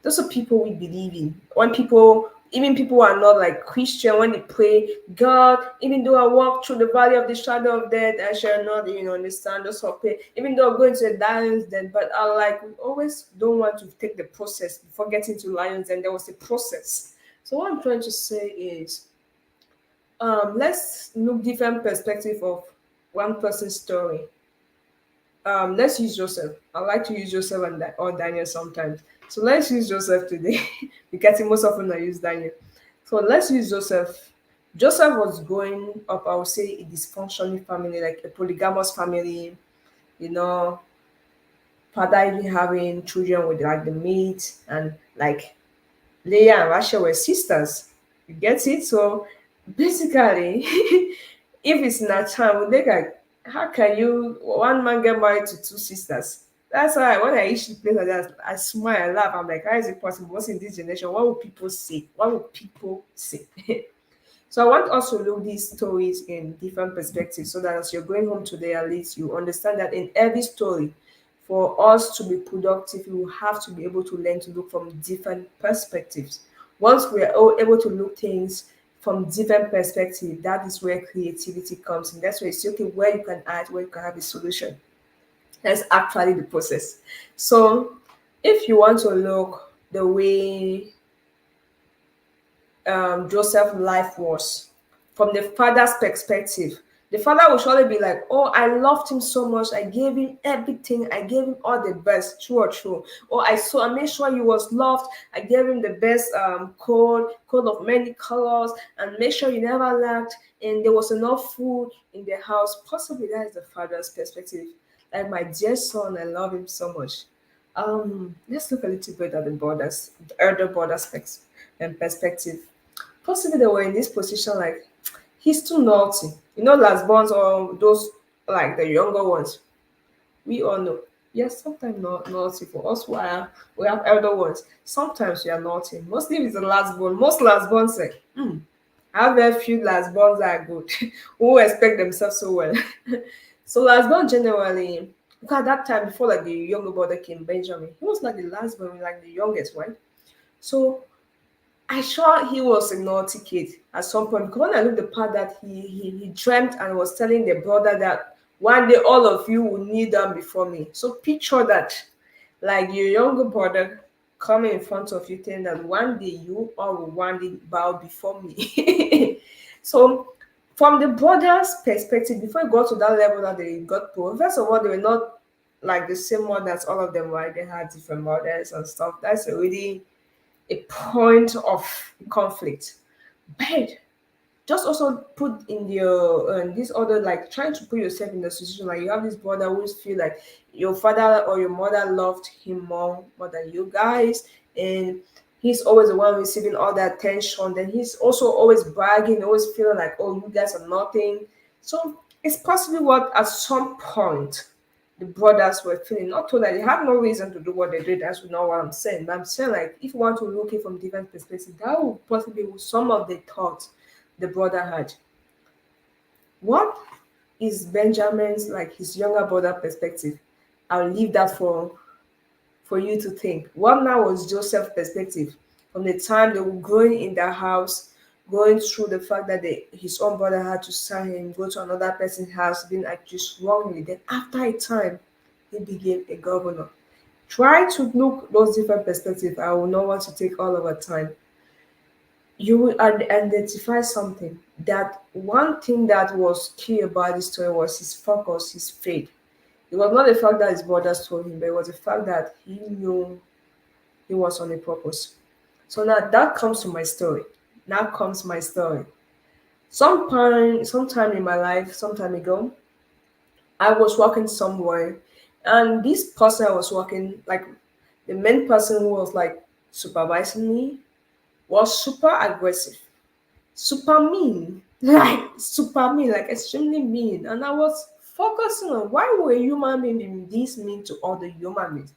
those are people we believe in. When people, even people who are not like Christian, when they pray, God, even though I walk through the valley of the shadow of death, I shall not, understand. Just for pray. Even though I'm going to the lions den, but I like we always don't want to take the process before getting to lions, and there was a process. So what I'm trying to say is, let's look different perspective of one person's story. Let's use Joseph. I like to use Joseph and or Daniel sometimes. So let's use Joseph today because most often I use Daniel. So let's use Joseph. Joseph was growing up, I would say, a dysfunctioning family, like a polygamous family, you know, father even having children with like the mate, and like Leah and Rachel were sisters. You get it? So basically, if it's not time, we look like, how can you one man get married to two sisters? That's why when I usually play like that, I smile, I laugh. I'm like, how is it possible? What's in this generation? What will people say? What will people say? So I want us to look these stories in different perspectives so that as you're going home today, at least you understand that in every story, for us to be productive, we will have to be able to learn to look from different perspectives. Once we're all able to look things from different perspectives, that is where creativity comes in. That's where it's okay, where you can add, where you can have a solution. That's actually the process. So if you want to look the way Joseph's life was. From the father's perspective, the father will surely be like, "Oh, I loved him so much. I gave him everything. I gave him all the best. True or true? Oh, I made sure he was loved. I gave him the best coat of many colors, and make sure he never lacked. And there was enough food in the house." Possibly that is the father's perspective. Like, my dear son, I love him so much. Let's look a little bit at the borders, the elder borders and perspective. Possibly they were in this position like, he's too naughty. Last borns or those like the younger ones. We all know. Yes, sometimes not naughty for us we have elder ones. Sometimes we are naughty. Mostly if it's the last born. Most last borns say, I have very few last borns that are good, who expect themselves so well. So last born generally, because at that time before like the younger brother came, Benjamin, he was like the last born, like the youngest, right? So I sure he was a naughty kid at some point because when I looked the part that he dreamt and was telling the brother that one day all of you will kneel down before me. So picture that, like your younger brother coming in front of you telling that one day you all will one day bow before me. So from the brother's perspective, before it got to that level that they got poor, first of all, they were not like the same mothers, all of them, right? They had different mothers and stuff. That's already a point of conflict. But just also put in your this other, like trying to put yourself in the situation like you have this brother who feel like your father or your mother loved him more than you guys, and he's always the one receiving all the attention. Then he's also always bragging, always feeling like, oh, you guys are nothing. So it's possibly what at some point the brothers were feeling. Not to that they had no reason to do what they did. That's not what I'm saying. But I'm saying like if you want to look it from different perspectives, that would possibly be some of the thoughts the brother had. What is Benjamin's, like his younger brother perspective? I'll leave that for you to think. What now was Joseph's perspective from the time they were growing in their house, going through the fact that his own brother had to sign him, go to another person's house, being accused wrongly. Then after a time, he became a governor. Try to look those different perspectives. I will not want to take all of our time. You will identify something. That one thing that was key about this story was his focus, his faith. It was not the fact that his brothers told him, but it was the fact that he knew he was on a purpose. So now that comes to my story. Now comes my story. Sometime in my life, some time ago, I was working somewhere, and this person I was working, like the main person who was like supervising me, was super aggressive, super mean, like extremely mean. And I was focusing on why were human being being this mean to other human beings.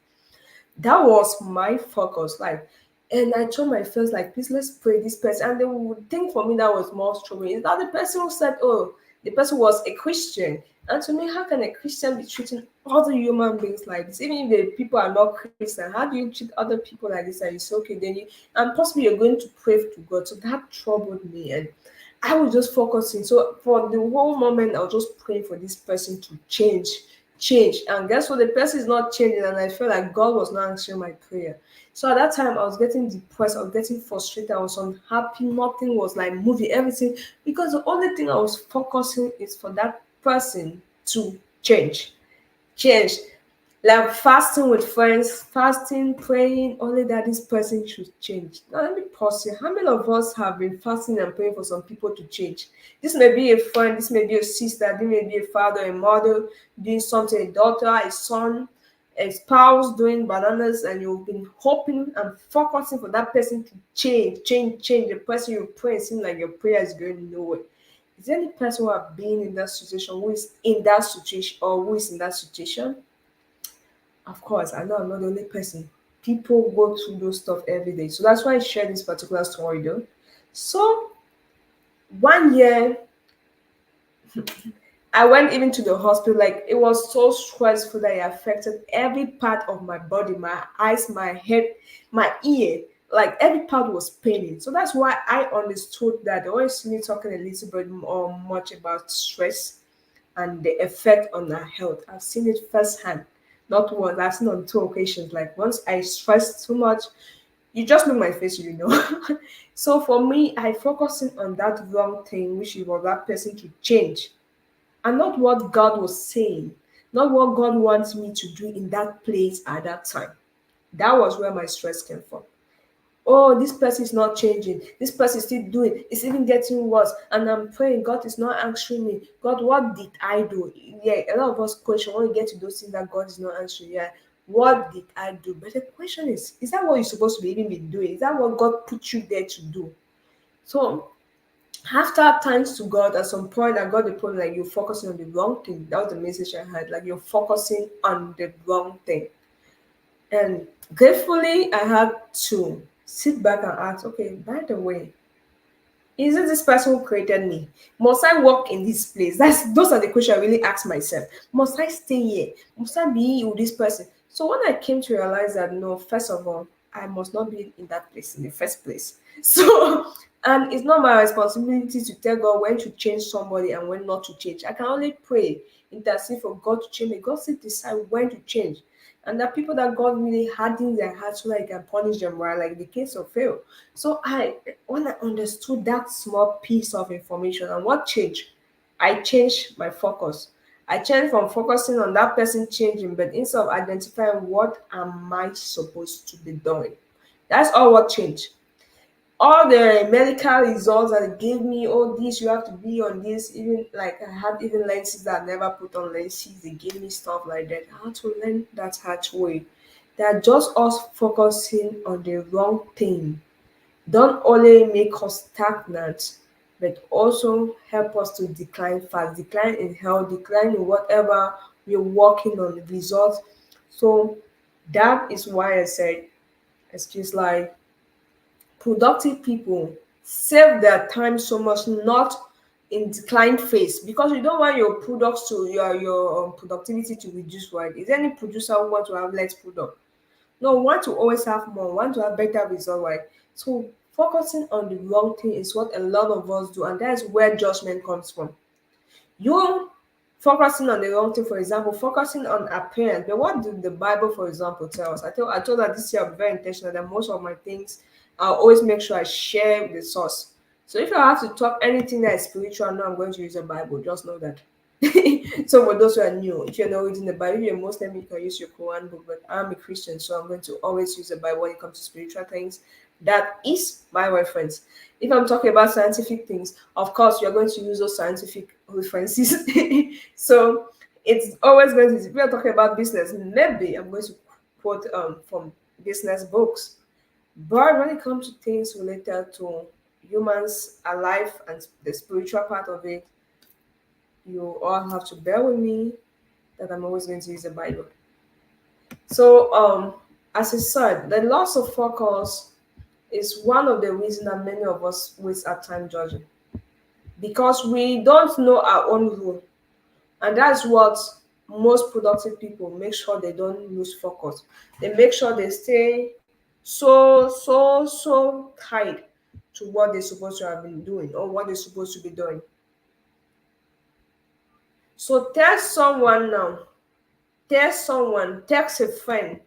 That was my focus. Like, and I told my friends, like, please let's pray this person. And they would think for me that was more troubling. Is that the person who said, oh, the person was a Christian. And to me, how can a Christian be treating other human beings like this? Even if the people are not Christian, how do you treat other people like this? And it's okay, then you and possibly you're going to pray to God. So that troubled me. And I was just focusing. So for the whole moment, I was just praying for this person to change. And guess what? The person is not changing, and I felt like God was not answering my prayer. So at that time, I was getting depressed. I was getting frustrated. I was unhappy. Nothing was like moving. Everything because the only thing I was focusing is for that person to change. Like fasting with friends, fasting, praying, only that this person should change. Now, let me pause here. How many of us have been fasting and praying for some people to change? This may be a friend, this may be a sister, this may be a father, a mother doing something, a daughter, a son, a spouse doing bananas, and you've been hoping and focusing for that person to change. The person you pray, it seems like your prayer is going nowhere. Is there any person who have been in that situation, who is in that situation, or who is in that situation? Of course, I know I'm not the only person. People go through those stuff every day. So that's why I share this particular story though. So 1 year I went even to the hospital, like it was so stressful that it affected every part of my body, my eyes, my head, my ear. Like every part was paining. So that's why I understood that they always see me talking a little bit more much about stress and the effect on our health. I've seen it firsthand. Not once, I've seen on two occasions. Like once I stressed too much, you just look my face, you know. So for me, I focusing on that wrong thing, which was that person to change, and not what God was saying, not what God wants me to do in that place at that time. That was where my stress came from. Oh, this person is not changing. This person is still doing. It's even getting worse. And I'm praying, God is not answering me. God, what did I do? Yeah, a lot of us question when we get to those things that God is not answering. Yeah, what did I do? But the question is that what you're supposed to be even be doing? Is that what God put you there to do? So after thanks to God, at some point I got the point like you're focusing on the wrong thing. That was the message I had. Like you're focusing on the wrong thing. And gratefully, I had to sit back and ask, okay, by the way, is it this person who created me? Must I work in this place? Those are the questions I really ask myself. Must I stay here? Must I be with this person? So when I came to realize that no, first of all, I must not be in that place in the first place. So and it's not my responsibility to tell God when to change somebody and when not to change. I can only pray, intercede for God to change me. God still decide when to change. And there are people that God really hardened their hearts so that He can punish them, right? Like the case of Pharaoh. So when I understood that small piece of information and what changed, I changed my focus. I changed from focusing on that person changing, but instead of identifying what am I supposed to be doing. That's all what changed. All the medical results that they gave me, oh this you have to be on this, even like I had even lenses that I never put on lenses, they gave me stuff like that. I had to learn that hard way. That just us focusing on the wrong thing don't only make us stagnant, but also help us to decline fast, decline in health, decline in whatever we're working on, the results. So that is why I said, excuse like productive people save their time so much, not in decline phase, because you don't want your products to your productivity to reduce, right? Is there any producer who want to have less product? No, we want to always have more, we want to have better result, right? So focusing on the wrong thing is what a lot of us do, and that is where judgment comes from. You focusing on the wrong thing, for example, focusing on appearance. But what did the Bible, for example, tell us? I told that this year I'm very intentional that most of my things I'll always make sure I share the source. So if I have to talk anything that is spiritual, now I'm going to use the Bible. Just know that. So for those who are new, if you're not reading the Bible, if you're Muslim, you can use your Quran book. But I'm a Christian, so I'm going to always use the Bible when it comes to spiritual things. That is my reference. If I'm talking about scientific things, of course, you're going to use those scientific references. So it's always going to, if we're talking about business, maybe I'm going to quote from business books. But when it comes to things related to humans alive and the spiritual part of it, you all have to bear with me that I'm always going to use the Bible. So as I said, the loss of focus is one of the reasons that many of us waste our time judging. Because we don't know our own rule. And that's what most productive people make sure they don't lose focus. They make sure they stay so tied to what they're supposed to have been doing or what they're supposed to be doing. So tell someone now, text a friend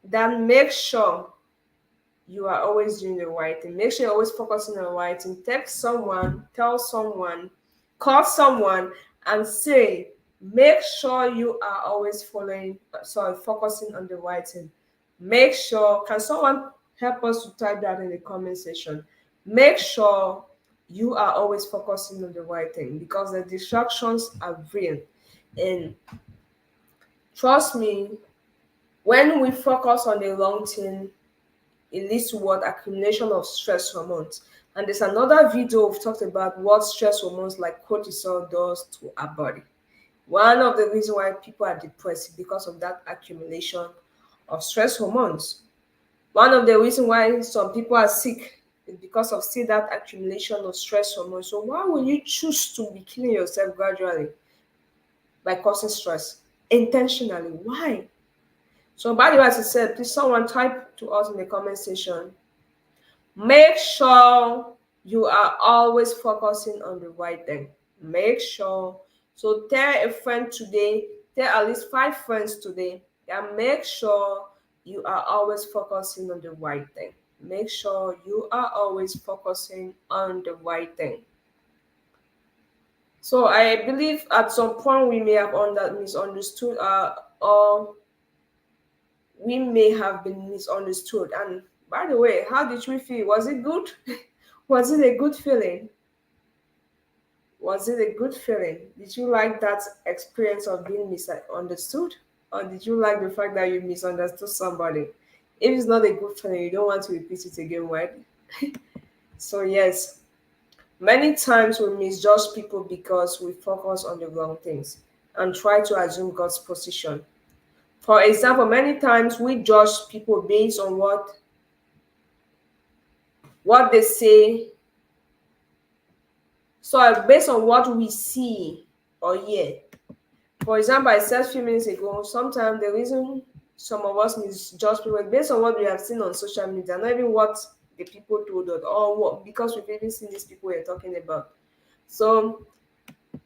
that make sure you are always doing the right thing. Make sure you're always focusing on the right thing. Text someone, tell someone, call someone, and say, make sure you are always focusing on the right thing. Make sure, can someone help us to type that in the comment section? Make sure you are always focusing on the right thing because the distractions are real. And trust me, when we focus on the wrong thing, it leads to what accumulation of stress hormones. And there's another video we've talked about what stress hormones like cortisol does to our body. One of the reasons why people are depressed is because of that accumulation of stress hormones. One of the reasons why some people are sick is because of still that accumulation of stress hormones. So why will you choose to be killing yourself gradually by causing stress intentionally? Why? So by the way, as I said, please someone type to us in the comment section. Make sure you are always focusing on the right thing. Make sure. So tell a friend today, tell at least 5 friends today, and make sure you are always focusing on the right thing. Make sure you are always focusing on the right thing. So I believe at some point we may have misunderstood or we may have been misunderstood. And by the way, how did we feel? Was it good? Was it a good feeling? Was it a good feeling? Did you like that experience of being misunderstood? Or did you like the fact that you misunderstood somebody? If it's not a good feeling, you don't want to repeat it again, right? So, yes, many times we misjudge people because we focus on the wrong things and try to assume God's position. For example, many times we judge people based on what they say. So based on what we see or hear. For example, I said a few minutes ago, sometimes the reason some of us misjudge people is based on what we have seen on social media, not even what the people told us, or what because we've even seen these people we're talking about. So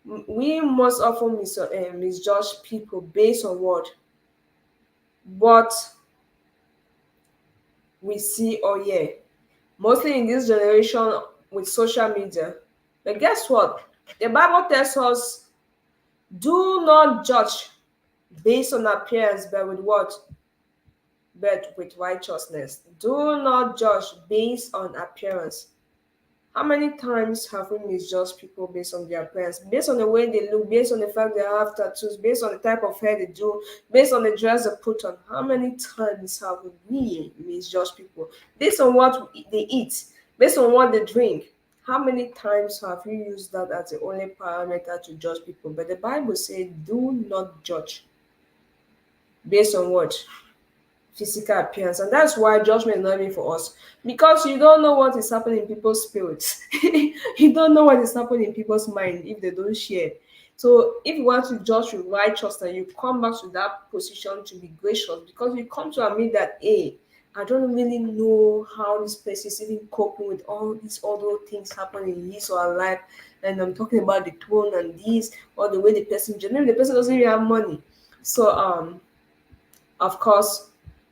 we most often misjudge people based on what we see or hear. Mostly in this generation with social media. But guess what? The Bible tells us, do not judge based on appearance, but with what? But with righteousness. Do not judge based on appearance. How many times have we misjudged people based on their appearance, based on the way they look, based on the fact they have tattoos, based on the type of hair they do, based on the dress they put on? How many times have we misjudged people based on what they eat, based on what they drink? How many times have you used that as the only parameter to judge people? But the Bible says, do not judge based on what? Physical appearance. And that's why judgment is not even for us, because you don't know what is happening in people's spirits. You don't know what is happening in people's mind if they don't share. So if you want to judge with righteousness, you come back to that position to be gracious, because you come to admit that, hey, I don't really know how this person is even coping with all these other things happening in his or her life. and I'm talking about the tone and this, or the way the person, maybe the person doesn't even have money. So of course,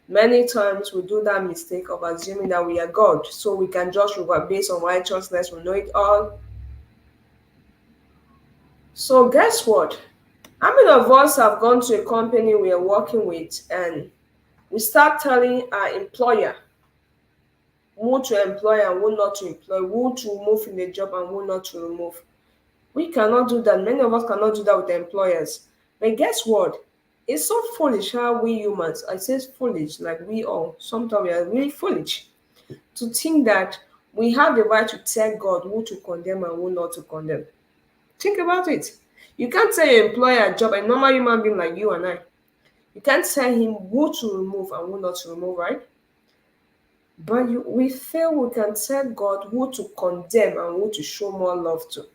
many times we do that mistake of assuming that we are God, so we can judge people based on righteousness, we know it all. So guess what? How many of us have gone to a company we are working with and we start telling our employer who to employ and who not to employ, who to remove in the job and who not to remove? We cannot do that. Many of us cannot do that with employers. But guess what? It's so foolish how we humans, I say foolish, like we all, sometimes we are really foolish to think that we have the right to tell God who to condemn and who not to condemn. Think about it. You can't tell your employer a job, a normal human being like you and I. You can't tell him who to remove and who not to remove, right? But we feel we can tell God who to condemn and who to show more love to.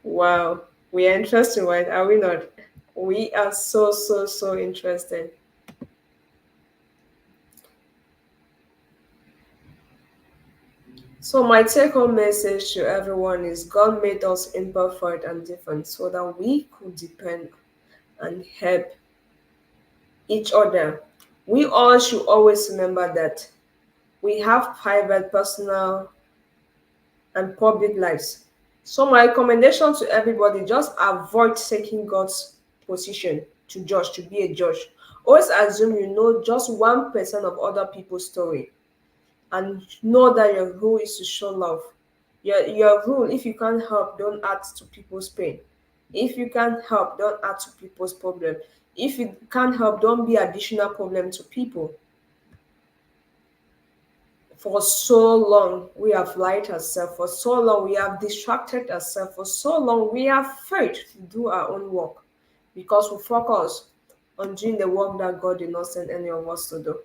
Wow, we are interested, right? Are we not? We are so, so, so interested. So, my take home message to everyone is God made us imperfect and different so that we could depend and help each other. We all should always remember that we have private, personal, and public lives. So my recommendation to everybody, just avoid taking God's position to judge, to be a judge. Always assume you know just 1% of other people's story and know that your rule is to show love. Your rule, if you can't help, don't add to people's pain. If you can't help, don't add to people's problem. If you can't help, don't be additional problem to people. For so long we have lied ourselves, for so long we have distracted ourselves, for so long we have failed to do our own work because we focus on doing the work that God did not send any of us to do.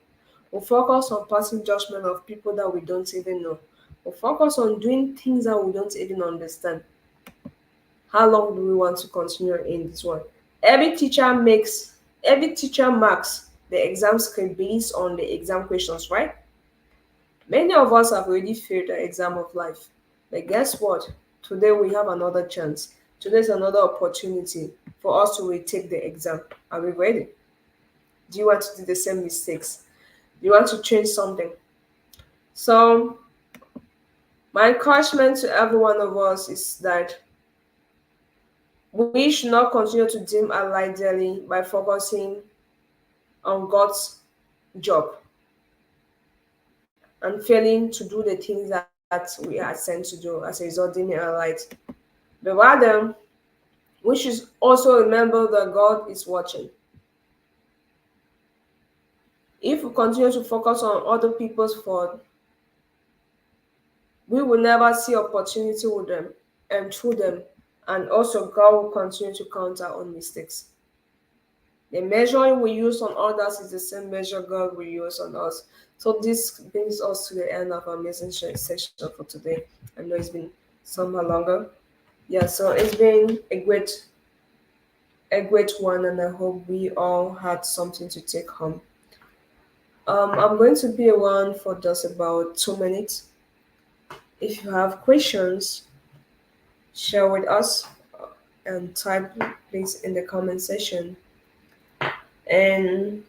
We focus on passing judgment of people that we don't even know. We focus on doing things that we don't even understand. How long do we want to continue in this one? Every teacher marks the exam script based on the exam questions, right? Many of us have already failed the exam of life. But guess what? Today we have another chance. Today is another opportunity for us to retake the exam. Are we ready? Do you want to do the same mistakes? Do you want to change something? So, my encouragement to every one of us is that we should not continue to dim our light daily by focusing on God's job and failing to do the things that we are sent to do as a result dimming our light. But rather, we should also remember that God is watching. If we continue to focus on other people's fault, we will never see opportunity with them and through them. And also, God will continue to count our own mistakes. The measuring we use on others is the same measure God will use on us. So this brings us to the end of our message session for today. I know it's been somehow longer. Yeah, so it's been a great one, and I hope we all had something to take home. I'm going to be around for just about 2 minutes. If you have questions, share with us and type please in the comment section. And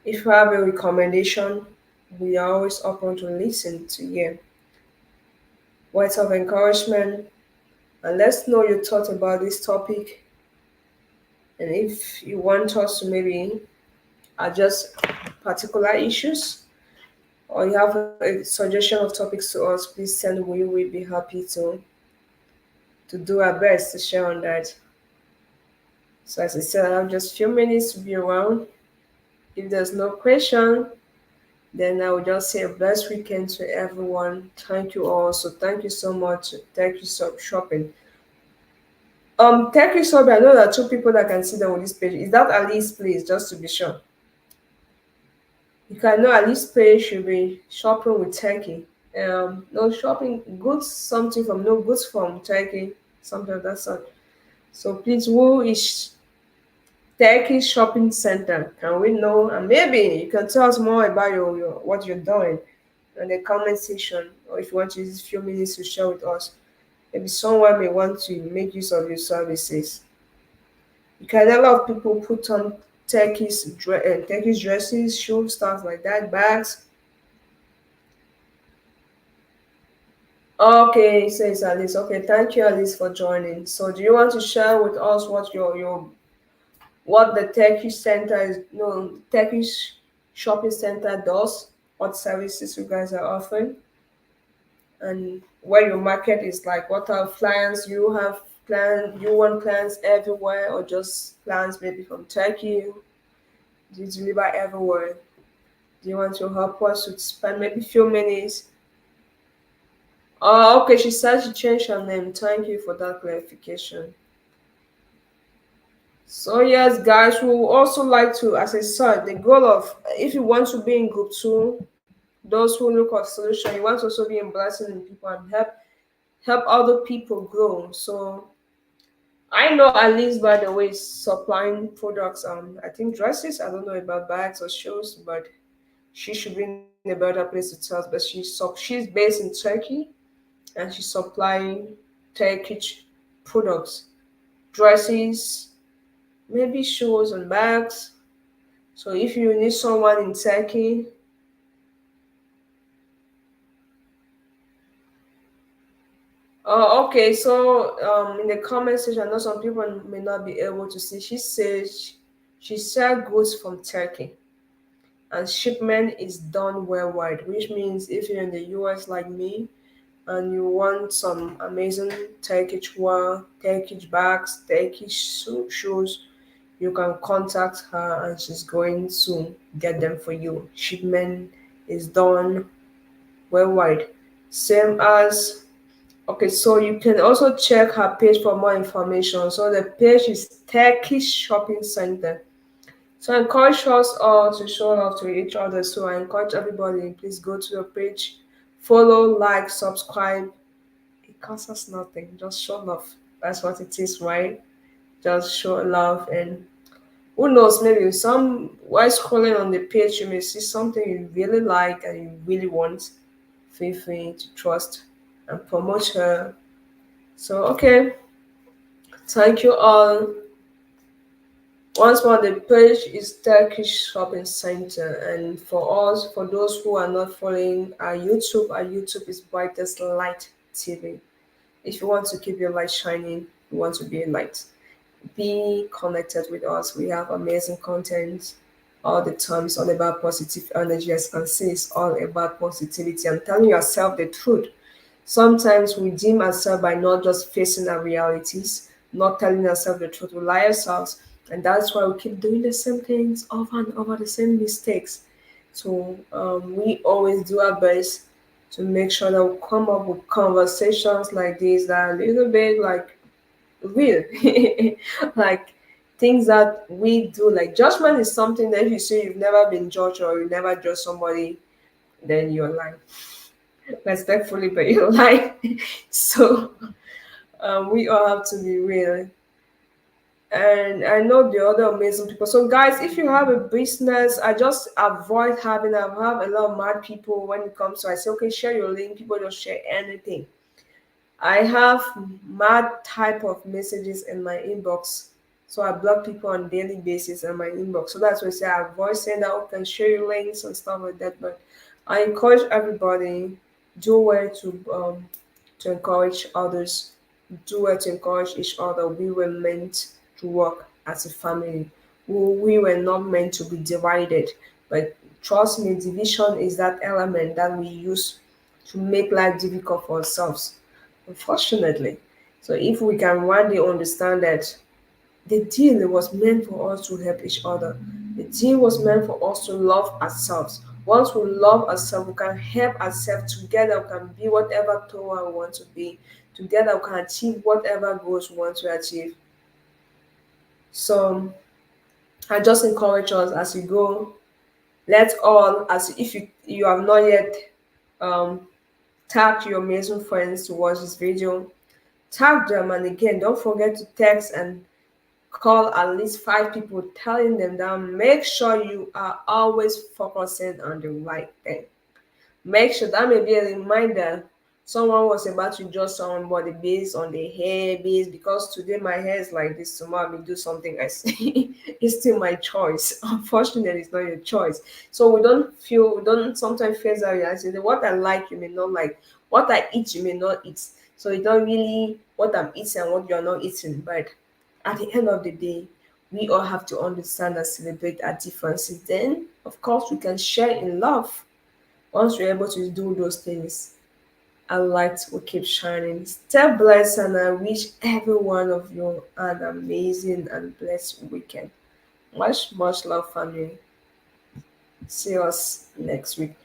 if you have a recommendation, we are always open to listen to you. Words of encouragement, and let's know your thoughts about this topic. And if you want us to maybe adjust particular issues, or you have a suggestion of topics to us, please send. We will be happy to do our best to share on that. So as I said, I have just a few minutes to be around. If there's no question, then I will just say a blessed weekend to everyone. Thank you all. So thank you so much. Thank you so shopping. Thank you so much. I know there are two people that can see them on this page. Is that Alice, please? Just to be sure. You can know Alice page should be shopping with Turkey. No shopping goods, something from no goods from Turkey, something of that sort. So please, who is Turkey Shopping Center? Can we know? And maybe you can tell us more about your what you're doing. in the comment section, or if you want to use a few minutes to share with us. Maybe someone may want to make use of your services. You can a lot of people put on Turkish dresses, shoes, stuff like that, bags. Okay, says Alice. Okay, thank you, Alice, for joining. So, do you want to share with us what your what the Turkish center is? No, Turkish shopping center does. What services you guys are offering, and where your market is like. What are plans you have? Plan you want plans everywhere, or just plans maybe from Turkey? Do you deliver everywhere? Do you want to help us to spend maybe few minutes? Oh, okay. She said she changed her name. Thank you for that clarification. So yes, guys, we would also like to, as I said, the goal of if you want to be in group two, those who look for solution, you want to also be in blessing in people and help other people grow. So I know at least by the way supplying products, I think dresses. I don't know about bags or shoes, but she should be in a better place to tell us. But she's based in Turkey and she's supplying Turkish products, dresses, maybe shoes and bags. So if you need someone in Turkey, okay. So in the comment section, I know some people may not be able to see. She says she sell goods from Turkey, and shipment is done worldwide, which means if you're in the US like me, and you want some amazing Turkish wear, Turkish bags, Turkish shoes, you can contact her and she's going to get them for you. Shipment is done worldwide. Same as, okay, so you can also check her page for more information. So the page is Turkish Shopping Center. So I encourage us all to show love to each other. So I encourage everybody, please go to the page, follow, like, subscribe. It costs us nothing. Just show love. That's what it is, right? Just show love, and who knows, maybe some while scrolling on the page you may see something you really like and you really want. Feel free to trust and promote her. So okay, thank you all. Once more, the page is Turkish Shopping Center, and for those who are not following our YouTube is Brightest Light TV. If you want to keep your light shining, you want to be a light, be connected with us. We have amazing content all the time. It's all about positive energy. As you can see, it's all about positivity and telling yourself the truth. Sometimes we dim ourselves by not just facing our realities, not telling ourselves the truth. We lie ourselves, and that's why we keep doing the same things over and over, the same mistakes. So we always do our best to make sure that we come up with conversations like this that are a little bit like real, like things that we do. Like judgment is something that if you say you've never been judged or you never judge somebody, then you're lying. Respectfully, but you're lying. So we all have to be real. And I know the other amazing people. So guys, if you have a business, I just avoid having I have a lot of mad people when it comes to I say, okay, share your link, people don't share anything. I have mad type of messages in my inbox. So I block people on daily basis in my inbox. So that's why I say I avoid saying that I can share your links and stuff like that. But I encourage everybody do well to encourage others, do well to encourage each other. We were meant to work as a family. We were not meant to be divided. But trust me, division is that element that we use to make life difficult for ourselves, unfortunately. So if we can one day understand that the deal was meant for us to help each other, the deal was meant for us to love ourselves. Once we love ourselves, we can help ourselves together. We can be whatever tower we want to be. Together, we can achieve whatever goals we want to achieve. So I just encourage us as you go. Let's all, as if you have not yet um, tagged your amazing friends to watch this video, tag them, and again don't forget to text and call at least 5 people telling them that make sure you are always focusing on the right thing. Make sure that may be a reminder. Someone was about to judge somebody based on the hair, based because today my hair is like this, tomorrow I may do something I see. It's still my choice. Unfortunately, it's not your choice. So we don't sometimes face that reality. What I like, you may not like. What I eat, you may not eat. So it's not really what I'm eating and what you're not eating. But at the end of the day, we all have to understand and celebrate our differences. Then, of course, we can share in love. Once we're able to do those things, our light will keep shining. Stay blessed, and I wish every one of you an amazing and blessed weekend. Much love, family. See us next week.